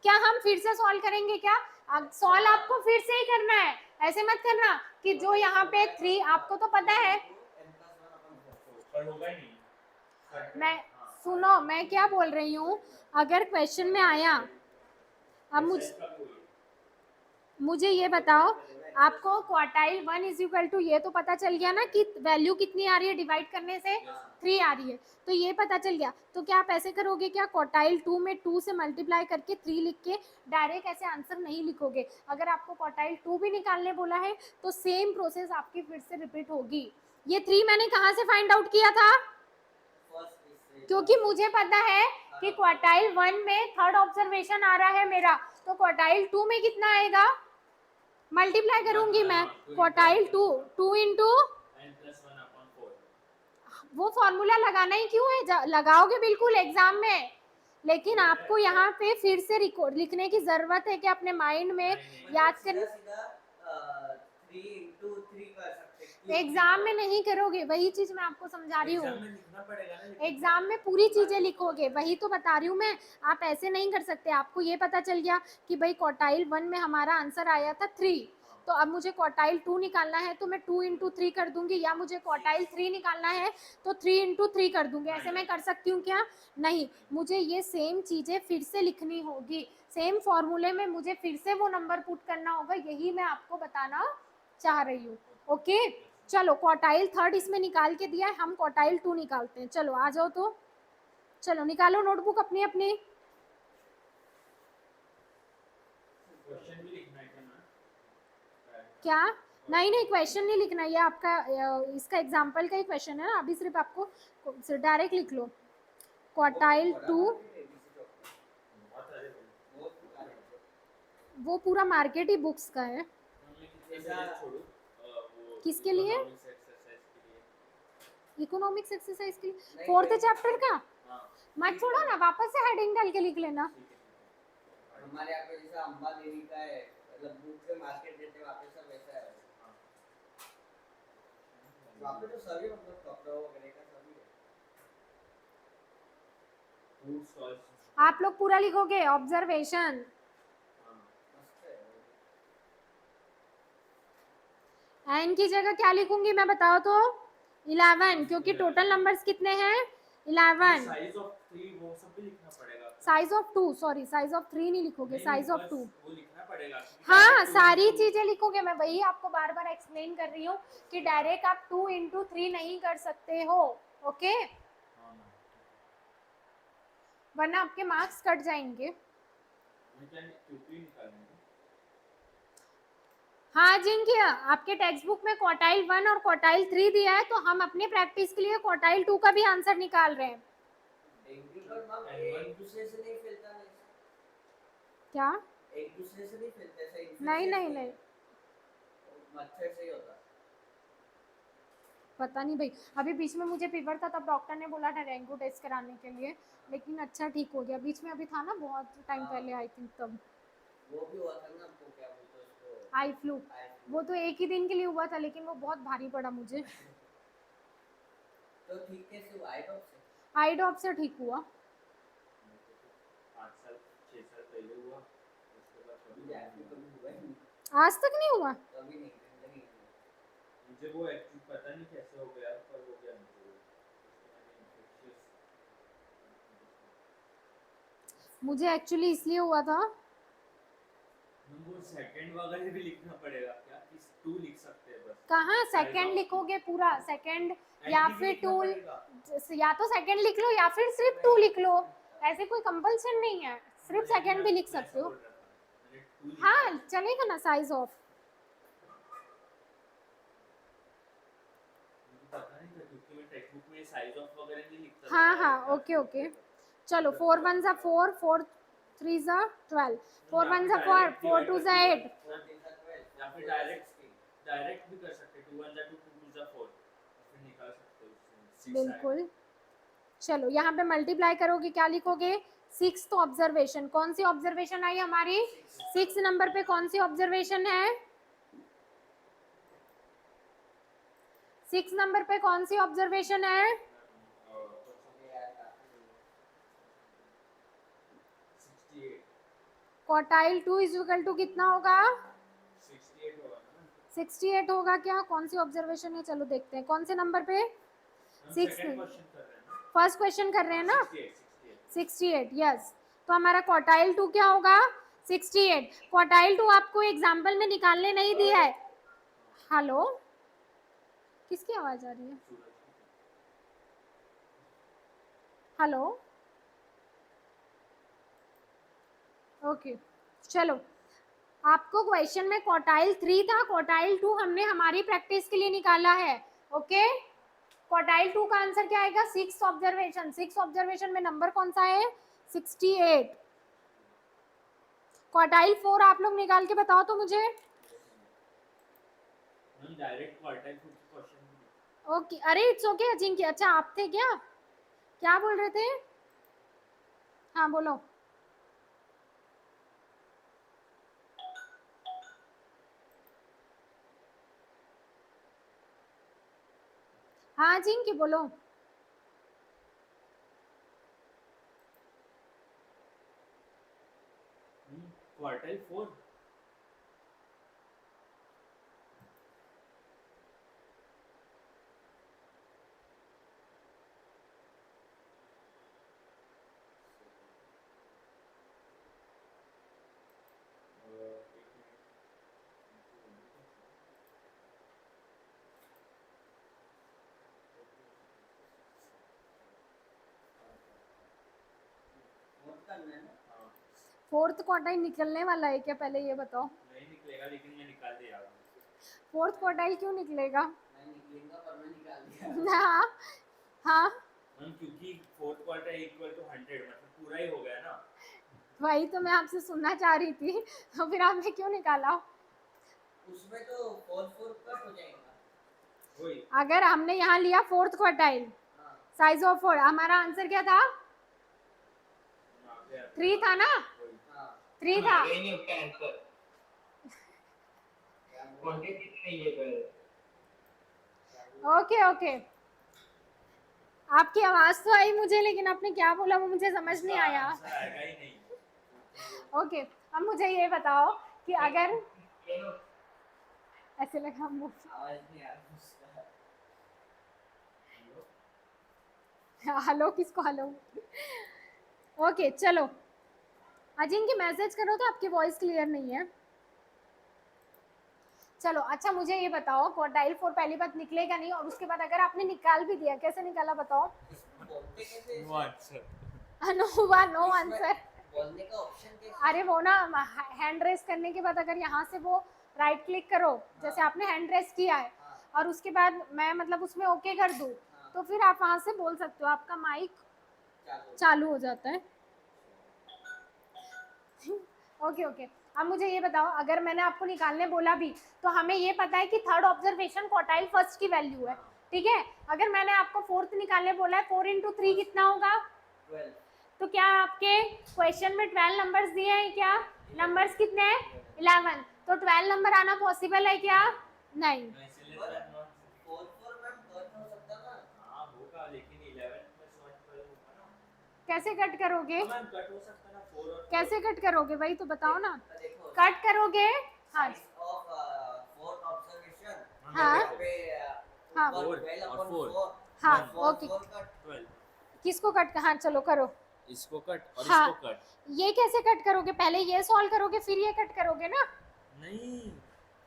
क्या हम फिर से सॉल्व करेंगे क्या? अब सॉल्व आपको फिर से ही करना है, ऐसे मत करना कि जो यहाँ पे 3 आपको तो पता है। मैं सुनो, मैं क्या बोल रही हूँ, अगर क्वेश्चन में आया, अब मुझे ये बताओ, आपको क्वार्टाइल 1 इज इक्वल टू ये तो पता चल गया ना कि वैल्यू कितनी आ रही है डिवाइड करने से? 3 आ रही है, तो ये पता चल गया। तो क्या आप ऐसे करोगे क्या? क्वार्टाइल 2 में 2 से मल्टीप्लाई करके 3 लिख के डायरेक्ट ऐसे आंसर नहीं लिखोगे। अगर आपको क्वार्टाइल 2 भी निकालने बोला है तो सेम प्रोसेस आपकी फिर से रिपीट होगी। ये 3 मैंने कहाँ से फाइंड आउट किया था? क्योंकि मुझे पता है कि क्वार्टाइल 1 में थर्ड ऑब्जर्वेशन आ रहा है मेरा, तो क्वार्टाइल 2 में कितना आएगा? मल्टीप्लाई करूंगी मैं, क्वार्टाइल 2 इंटू वो फॉर्मूला लगाना ही क्यों है, लगाओगे बिल्कुल एग्जाम में, लेकिन आपको यहाँ पे फिर से रिकॉर्ड लिखने की जरूरत है कि अपने माइंड में याद करना। 3 into 3 कर सकते हैं, एग्जाम में नहीं करोगे, वही चीज मैं आपको समझा रही हूँ। एग्जाम में पूरी चीजें लिखोगे, वही तो बता रही हूँ मैं। आप ऐसे नहीं कर सकते। आपको ये पता चल गया कि भाई क्वार्टाइल 1 में हमारा आंसर आया था 3, तो अब मुझे क्वार्टाइल 2 निकालना है तो मैं 2 इंटू 3 कर दूंगी, या मुझे क्वार्टाइल 3 निकालना है तो 3 इंटू 3 कर दूंगी। ऐसे मैं कर सकती हूँ क्या? नहीं, मुझे ये सेम चीजें फिर से लिखनी होगी, सेम फॉर्मूले में मुझे फिर से वो नंबर पुट करना होगा, यही मैं आपको बताना चाह रही हूँ। ओके, चलो क्वार्टाइल 3 इसमें निकाल के दिया है, हम क्वार्टाइल 2 निकालते हैं। चलो आ जाओ, तो चलो निकालो नोटबुक अपनी अपनी। क्वेश्चन भी लिखना है क्या मैम? क्या? नहीं नहीं, क्वेश्चन नहीं लिखना, ये आपका इसका एग्जाम्पल का ही क्वेश्चन है ना, अभी सिर्फ आपको डायरेक्ट लिख लो क्वार्टाइल 2। बहुत सारे वो पूरा मार्केट ही बुक्स का है। छोड़ो, वो किसके लिए? इकोनॉमिक्स एक्सरसाइज के लिए। इकोनॉमिक्स एक्सरसाइज के लिए 4th चैप्टर का हाँ मत छोड़ो ना, वापस से हेडिंग डाल के लिख लेना। हमारे यहाँ पे जैसा अम्बा देवी का है, मतलब बुक पे मार्केट देते हैं, वहाँ पे सब वैसा है। वहाँ पे तो सभी मतलब कपड़ों वगैरह का सभी है। Food stalls. आप लोग पूरा लिखोगे ऑब्जर्वेशन। मस्त है। एन की जगह क्या लिखूंगी मैं, बताओ तो? 11, क्योंकि टोटल नंबर्स कितने हैं? 11। साइज ऑफ 3 वो सब भी लिखना पड़ेगा। Size of 2, sorry size of 3 नहीं लिखोगे, साइज ऑफ 2। वो लिखना पड़ेगा। हाँ, सारी चीजें लिखोगे, मैं वही आपको बार बार एक्सप्लेन कर रही हूँ कि डायरेक्ट आप 2 इंटू 3 नहीं कर सकते हो। ओके, वरना आपके मार्क्स कट जाएंगे। हाँ जिनकी आपके टेक्स्ट बुक में क्वार्टाइल 1 और क्वार्टाइल 3 दिया है, तो हम अपने प्रैक्टिस के लिए क्वार्टाइल 2 का भी आंसर निकाल रहे हैं। एक दूसरे से नहीं फैलता नहीं। क्या? एक दूसरे से नहीं फैलता ऐसा इन्फेक्शन? नहीं नहीं नहीं, मच्छर से ही होता। पता नहीं भाई, अभी बीच में मुझे फीवर था, तब डॉक्टर ने बोला था डेंगू टेस्ट कराने के लिए, लेकिन अच्छा ठीक हो गया। बीच में अभी था ना, बहुत टाइम पहले आई थिंक, तब वो भी हुआ था ना आपको, क्या बोलते हैं उसको? Eye flu. वो तो एक ही दिन के लिए हुआ था, लेकिन वो बहुत भारी पड़ा मुझे। तो ठीक कैसे हुआ? आई ड्रॉप से? आई ड्रॉप से ठीक हुआ। 5 साल 6 साल पहले हुआ, उसके बाद मुझे एक्चुअली कभी हुआ ही नहीं। आज तक नहीं हुआ? कभी नहीं, जिंदगी में। मुझे वो एक्चुअली पता नहीं कैसे हो गया, पर हो गया मुझे वो। मुझे एक्चुअली इसलिए हुआ था। वो सेकंड वगैरह भी लिखना पड़ेगा क्या? कि 2 लिख सकते हैं बस? कहाँ सेकंड लिखोगे पूरा? सेकंड या फिर 2, या तो सेकंड लिख लो या फिर सिर्फ 2 लिख लो, ऐसे कोई कंपल्सन नहीं है, सिर्फ सेकंड भी लिख सकते हो। हाँ चलेगा ना, साइज ऑफ। पता नहीं था, क्योंकि मैं टेक्स्ट बुक में साइज ऑफ वगैरह नहीं लिखता। हाँ हाँ, ओके ओके, चलो 4 1 जा 4, 4 3 जा 12, 4 1 जा 4, 4 2 जा 8। या फिर डायरेक्ट भी कर सकते, 2 1 जा 2, 2 2 जा 4, फिर निकाल सकते हो उससे। बिल्कुल, चलो यहाँ पे मल्टीप्लाई करोगे, क्या लिखोगे? 6 तो ऑब्जर्वेशन, कौन सी ऑब्जर्वेशन आई हमारी? 6 नंबर पे कौन सी ऑब्जर्वेशन है? 6 नंबर पे कौन सी ऑब्जर्वेशन है? क्वार्टाइल 2 इज इक्वल टू कितना होगा? 68 होगा ना? 68 होगा क्या? कौन सी ऑब्जर्वेशन है, चलो देखते हैं कौन से नंबर पे। 6 फर्स्ट क्वेश्चन कर रहे हैं ना? 68, यस। तो हमारा क्वार्टाइल 2 क्या होगा? 68। क्वार्टाइल 2 आपको एग्जाम्पल में निकालने नहीं दिया है। हेलो, किसकी आवाज आ रही है? हेलो, ओके, चलो आपको क्वेश्चन में क्वार्टाइल 3 था, क्वार्टाइल 2 हमने हमारी प्रैक्टिस के लिए निकाला है। ओके, क्वार्टाइल 2 का आंसर क्या आएगा? 6 ऑब्जर्वेशन। 6 ऑब्जर्वेशन में नंबर कौन सा है? 68। क्वार्टाइल 4 आप लोग निकाल के बताओ तो मुझे। डायरेक्ट क्वार्टाइल 2 की क्वेश्चन। ओके, अरे इट्स ओके अजिंक्य, अच्छा आप थे क्या? क्या बोल रहे थे? हाँ बोलो। हाँ जिंकी बोलो। क्वार्टाइल 4 करना है ना। हाँ, फोर्थ क्वार्टाइल निकलने वाला है क्या, पहले ये बताओ। नहीं निकलेगा लेकिन मैं निकाल दिया। फोर्थ क्वार्टाइल क्यों निकलेगा? मैं निकलेगा पर मैं निकाल दिया। हाँ हाँ, मैम क्योंकि फोर्थ क्वार्टर इक्वल टू 100 मतलब पूरा ही हो गया ना। वही तो मैं आपसे सुनना चाह रही थी, तो फिर आपने क्यों निकाला? उसमें तो 4 कट हो जाएगा। वही अगर हमने यहाँ लिया फोर्थ क्वार्टाइल, हाँ साइज ऑफ 4, हमारा आंसर क्या था? 3 था ना? वही। हाँ 3 था। नहीं उसका आंसर क्या बोल क्वांटिटी नहीं है तो ओके ओके, आपकी आवाज तो आई मुझे, लेकिन आपने क्या बोला वो मुझे समझ नहीं उसका आया। आंसर आएगा ही नहीं। ओके, अब मुझे ये बताओ कि अगर ऐसे लगा आवाज नहीं आ रहा उसका। हेलो, किसको हेलो? ओके चलो, अजिंक्य मैसेज करो तो, आपकी वॉइस क्लियर नहीं है। चलो अच्छा, मुझे ये बताओ क्वार्टाइल 4 पहली बात निकलेगा नहीं, और उसके बाद अगर आपने निकाल भी दिया, कैसे निकाला बताओ? इसको बोलते कैसे नो आंसर। No answer. बोलने का ऑप्शन कैसे? अरे वो ना, हैंड रेस करने के बाद अगर यहाँ से वो राइट क्लिक करो, जैसे आपने हैंड रेस किया है, हाँ और उसके बाद मैं मतलब उसमें ओके कर दूँ, हाँ तो फिर आप वहाँ से बोल सकते हो, आपका माइक चालू। चालू हो जाता है। ओके ओके, अब मुझे ये बताओ, अगर मैंने आपको निकालने बोला भी, तो हमें ये पता है कि थर्ड ऑब्जर्वेशन क्वार्टाइल फर्स्ट की वैल्यू है, ठीक है? अगर मैंने आपको फोर्थ निकालने बोला है, 4 × 3 कितना होगा? 12। तो क्या आपके क्वेश्चन में 12 नंबर्स दिए हैं क्या? नंबर्स कितने हैं? 11। तो 12 नंबर आना पॉसिबल है क्या? नहीं। मैं इसलिए तो नॉट 4 मैम कट हो सकता ना। हाँ होगा लेकिन 11 प्लस 1 12 होगा ना। कैसे कट करोगे? तो मैम कट हो सकता ना 4 और 4। कैसे कट करोगे, वही तो बताओ ना। देखो कट करोगे, हाँ साइज ऑफ फोर्थ ऑब्जर्वेशन हाँ यहाँ पे हाँ ऊपर 4 12 और upon 4 4 हाँ, फोर ओके। Four cut 12। किसको कट? हाँ चलो करो। इसको कट और हाँ, इसको कट। ये कैसे कट करोगे? पहले ये सॉल्व करोगे फिर ये कट करोगे ना। नहीं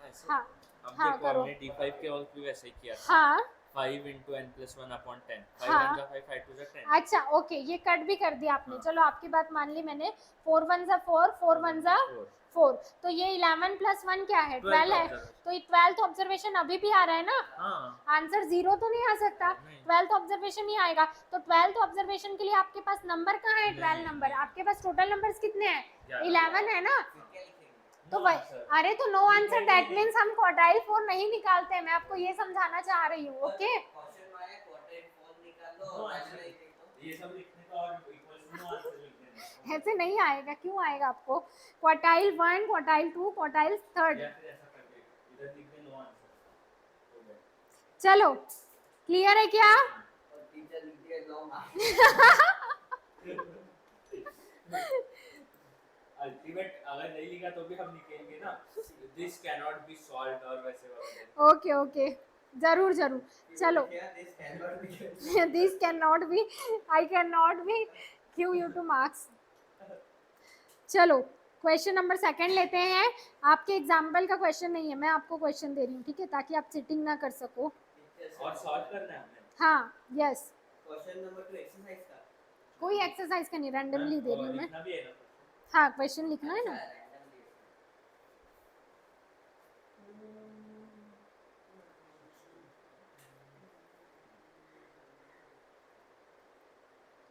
ऐसे। हाँ अब हाँ देखो करो। हमने D5 के वक्त भी वैसे ही किया था। हाँ 5 × n+1/10 5 हाँ 1 5 5 2 10। अच्छा ओके, ये कट भी कर दिया आपने। हाँ। चलो आपकी बात मान ली मैंने। 4 1 4, 4 1 4, तो ये 11 + 1 क्या है? 12 है। तो ये 12th ऑब्जर्वेशन अभी भी आ रहा है ना? हाँ आंसर 0 तो नहीं आ सकता, नहीं। 12th ऑब्जर्वेशन ही आएगा। तो 12th ऑब्जर्वेशन के लिए आपके पास नंबर कहाँ है? 12 नहीं, नंबर। नहीं। आपके पास टोटल नंबर्स कितने हैं? 11 11 है ना? फिर क्या लिखेंगे? तो No वही, answer। अरे तो नो आंसर, नहीं, दैट नहीं, मीन्स हम क्वार्टाइल 4 नहीं निकालते हैं। मैं आपको ये समझाना चाह रही हूँ, ओके? क्वेश्चन में आया क्वार्टाइल 4 निकाल लो नो और आंसर। नहीं देखो। ये सब लिखने का और इक्वल्स टू नो आंसर लिखने का। ऐसे नहीं आएगा। क्यों आएगा आपको? Quartile 1, quartile 2, quartile 3। या फिर ऐसा कर दे इधर लिख दे नो आंसर हो गया। चलो, क्लियर है क्या? और टीचर लिख दिया 9 मार्क्स। अल्टीमेट अगर नहीं लिखा तो भी हम लिखेंगे ना, this can not be solved और वैसे वैसे। ओके ओके, जरूर जरूर। चलो, this can not be, I can not be give you 2 marks. चलो, क्वेश्चन नंबर 2 लेते हैं। आपके एग्जाम्पल का क्वेश्चन नहीं है, मैं आपको क्वेश्चन दे रही हूँ, ठीक है? ताकि आप चीटिंग ना कर सको। और सॉल्व करना है हमें। हाँ यस, क्वेश्चन नंबर 2 एक्सरसाइज का। कोई एक्सरसाइज का नहीं, रैंडमली दे रही हूँ मैं। लिखना भी है ना। हाँ, क्वेश्चन लिखना है ना। अच्छा रैंडमली।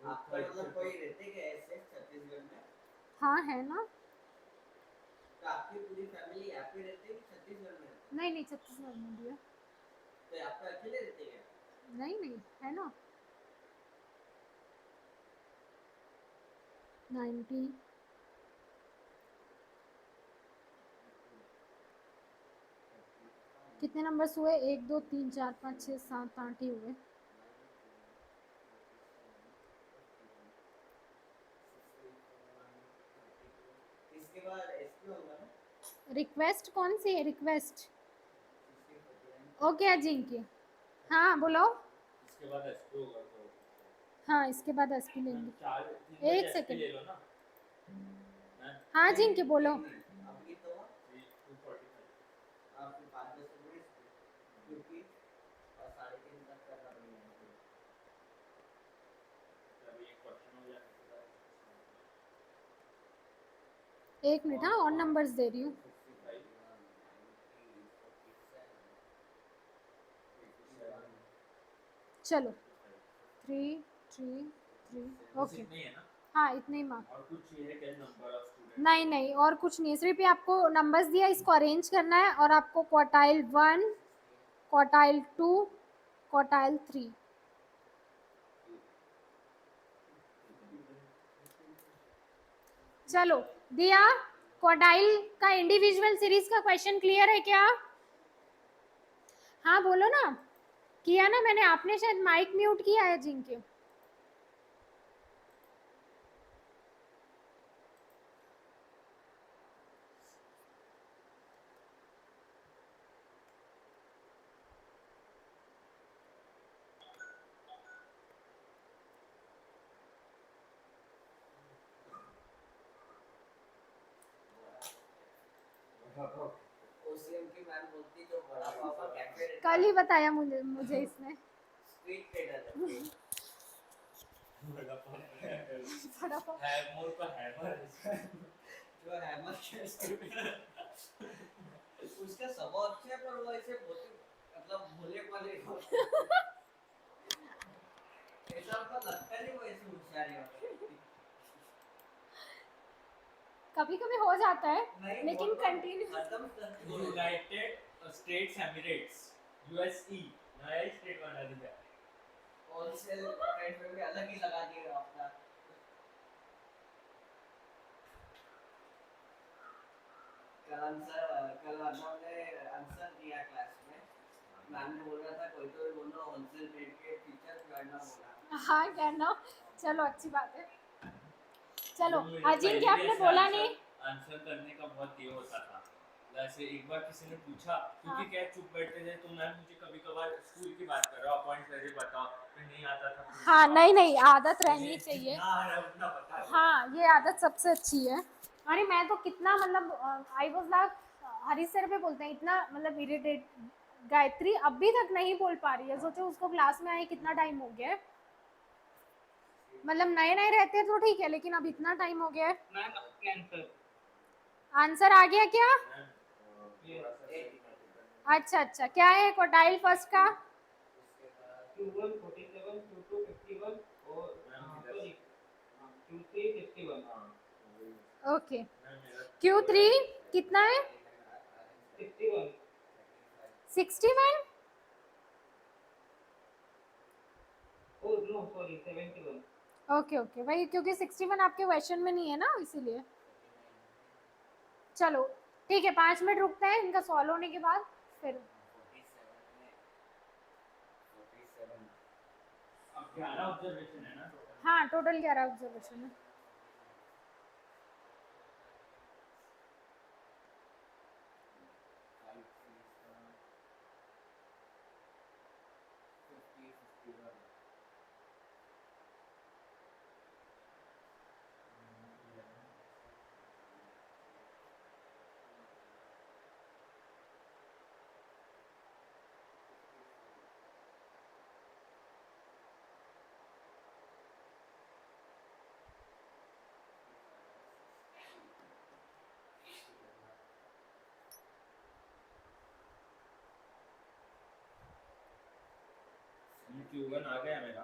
आपका मतलब कोई रहते क्या ऐसे छत्तीसगढ़ में? हाँ है ना। तो आपकी पूरी फैमिली यहाँ पे रहती है कि छत्तीसगढ़ में रहती है? नहीं नहीं, छत्तीसगढ़ में दिया। तो आप अकेले रहते क्या? नहीं नहीं, है ना। 90। कितने नंबर्स हुए? 1 2 3 4 5 6 7 8 ही हुए। इसके बाद एसपी होगा ना? रिक्वेस्ट कौन सी है? रिक्वेस्ट। 49। ओके अजिंक्य, हाँ बोलो। इसके बाद एसपी होगा तो हाँ, इसके बाद एसपी लेंगे। 4 एक एक सेकंड। सेकंड ले लो ना। हाँ अजिंक्य बोलो। अब कितना हुआ? 245। आप 5-10 मिनट क्योंकि और 3:30 तक करना पड़ेगा। तब ये क्वेश्चन हो जाए तो एक मिनट, हाँ और नंबर्स दे रही हूँ। 57, चलो 3 3 3 बस ओके। इतना ही है ना? हाँ इतने ही मार्क। और कुछ चाहिए क्या? Number of student? नहीं नहीं और कुछ नहीं, सिर्फ ये आपको नंबर्स दिया, इसको अरेंज करना है और आपको क्वार्टाइल 1, क्वार्टाइल 2, क्वार्टाइल 3। चलो दिया। क्वार्टाइल का इंडिविजुअल सीरीज का क्वेश्चन क्लियर है क्या? हाँ बोलो ना। किया ना मैंने, आपने शायद माइक म्यूट किया है जिनके। ओसीएम की मैम बोलती जो बड़ा पापा कैफे रहता कल ही बताया मुझे इसने। स्ट्रीट ट्रेडर है। बड़ा बड़ा पापा। हैमर का हैमर जो हैमर उसका स्वभाव अच्छा है, पर वो ऐसे बहुत मतलब भोले वाले ऐसा आपको लगता नहीं वो ऐसे होशियार है। कभी कभी हो जाता है नहीं, लेकिन वो तो कंटिन्यू। हरदम करती है। यूनाइटेड स्टेट्स एमिरेट्स, यूएसई, नया ही स्टेट बना दिया। होलसेल रेट में भी अलग ही लगा दिया अपना। कल अर्नव ने आंसर दिया क्लास में, मैम ने बोल रहा था कोई तो बोलो होलसेल रेट के टीचर करना बोला। हाँ कहना, चलो अच्छी बात है। चलो मुझे अजिंक्य पहले भी आपने ऐसे बोला आंसर नहीं। आंसर करने का बहुत ये होता था। जैसे एक बार किसी ने पूछा, क्योंकि हाँ। क्या चुप बैठते थे, तो मैम मुझे कभी कभार स्कूल की बात कर रहा हूँ, पॉइंट करके बताओ, फिर नहीं आता था फिर हाँ बताओ। नहीं नहीं, आदत रहनी मुझे चाहिए। जितना आ रहा है उतना बता दो। हाँ ये आदत सबसे अच्छी है। अरे मैं तो कितना मतलब I was like, Harish sir पे बोलते हैं इतना मतलब इरिटेट, गायत्री अभी तक नहीं बोल पा रही है। सोचो उसको क्लास में आए कितना टाइम हो गया है। मतलब नए नए रहते हैं तो ठीक है, लेकिन अब इतना टाइम हो गया है। मैम आपके आंसर आंसर आ गया क्या? मैम, थोड़ा सा अच्छा अच्छा, क्या है क्वार्टाइल फर्स्ट का? उसके बाद Q1 47, Q2 51 और सॉरी Q3 51। ओके। मैम मेरा Q3 कितना है? 61। 61। Oh no sorry 71। Okay okay वही, क्योंकि 61 आपके क्वेश्चन में नहीं है ना इसीलिए। चलो ठीक है, 5 मिनट रुकते हैं इनका सॉल्व होने के बाद फिर। 47 अब 11 ऑब्जर्वेशन है ना टोटल? हाँ टोटल 11 ऑब्जर्वेशन है। Q1 आ गया मेरा।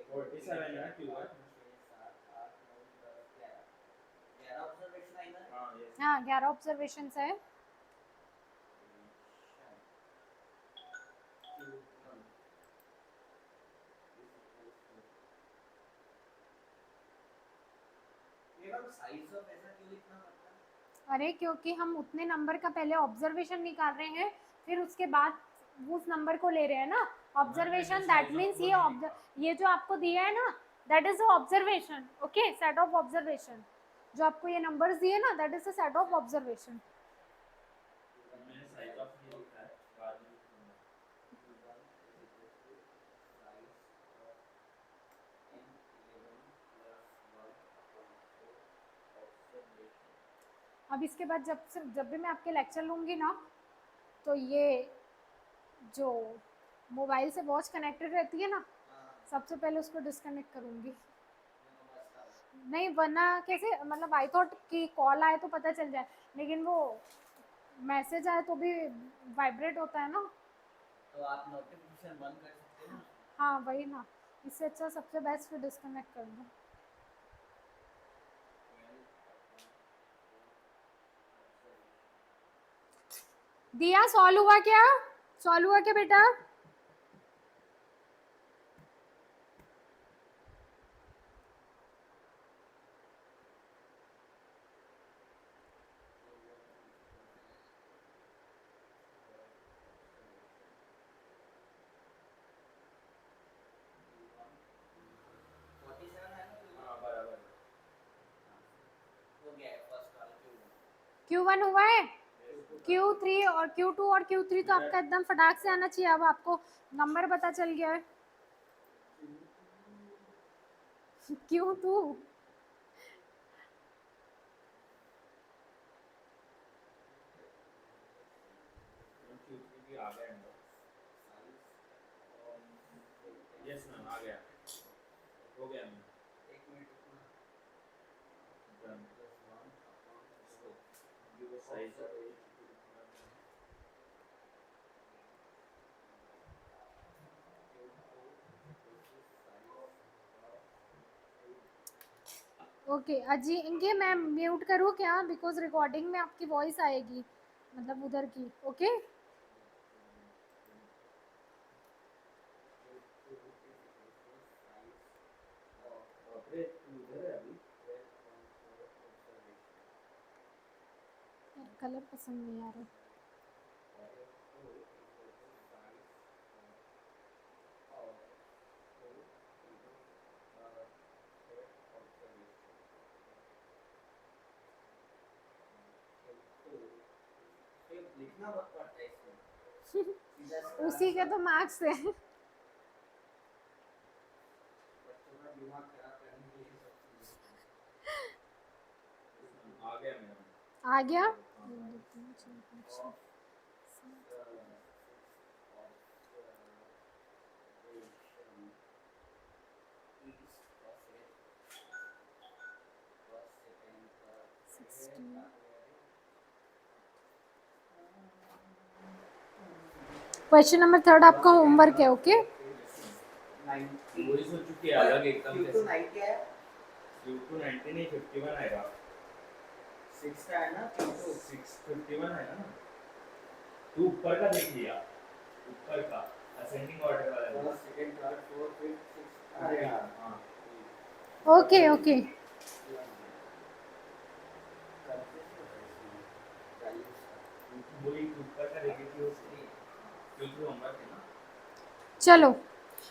47 है Q1। 11 ऑब्जर्वेशन आई ना। हाँ यस। हाँ 11 ऑब्जर्वेशन है। साइज ऑफ ऐसा क्यों लिखना पड़ता है? अरे क्योंकि हम उतने नंबर का पहले ऑब्जर्वेशन निकाल रहे हैं, फिर उसके बाद उस नंबर को ले रहे हैं ना। ऑब्जर्वेशन दैट मीन्स ये जो आपको दिया है ना, that is observation. Okay, set of observation. जो आपको ये नंबर्स दिए ना, that is a set of observation. मैंने साइज ऑफ नहीं लिखा है, बाद में लिखूंगा। अब इसके बाद जब भी मैं आपके लेक्चर लूँगी ना, तो ये जो मोबाइल से वॉच कनेक्टेड रहती है ना, सबसे पहले उसको डिस्कनेक्ट करूंगी। नहीं वरना कैसे, मतलब आई थॉट कि कॉल आए तो पता चल जाए, लेकिन वो मैसेज आए तो भी वाइब्रेट होता है ना। तो आप नोटिफिकेशन बंद कर सकते हो ना। हाँ वही ना, इससे अच्छा सबसे बेस्ट फिर डिस्कनेक्ट कर दो। दिया सॉल्व हुआ क्या? सॉल्व हुआ क्या बेटा? हाँ बराबर। हो गया है फर्स्ट कॉल Q1 हुआ है, Q3 और Q2 और Q3 तो आपका एकदम फटाक से आना चाहिए। अब आपको नंबर पता चल गया है। Q2 Q3 भी आ गया है। यस मैम आ गया, हो गया मैम। एक मिनट रुकना। डन। ये साइज है। ओके अजी, इनके मैं म्यूट करूँ क्या? बिकॉज रिकॉर्डिंग में आपकी वॉइस आएगी, मतलब उधर की। ओके अरे तू उधर है अभी? कलर पसंद नहीं आ रहा। लिखना बहुत पड़ता है इसमें। सीधा सा उसी के तो मार्क्स है। बच्चों का दिमाग खराब करने के लिए सब चीजें। आ गया मैम। आ गया। क्वेश्चन नंबर 3 आपका होमवर्क है। ओके वही सोच चुकी है अलग एकदम Q2 90 है। Q2 90 नहीं 51 आएगा। 6 का है ना Q2 651 आएगा ना। तू ऊपर का देख लिया, ऊपर का असेंडिंग ऑर्डर वाला। First second third fourth fifth sixth. अरे यार हाँ ओके ओके वही ऊपर का देखी थी उसने, क्योंकि होमवर्क है ना। चलो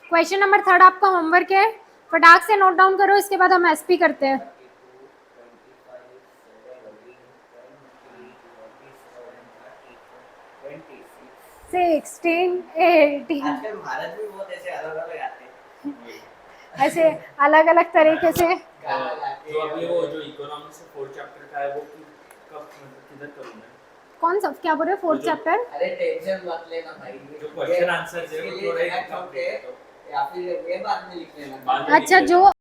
क्वेश्चन नंबर 3 आपका होमवर्क है, फटाक से नोट डाउन करो, इसके बाद हम एसपी करते हैं। 16 18 आजकल भारत में बहुत ऐसे अलग अलग आते हैं। ऐसे अलग अलग तरीके से। जो अभी वो जो इकोनॉमिक्स का 4th चैप्टर का है वो कब मतलब किधर करूँ मैं? कौन सा क्या बोल रहे? 4th chapter? अरे टेंशन मत लेना भाई, जो क्वेश्चन आंसर है वो थोड़ा ही या फिर ये बाद में लिख लेना। अच्छा जो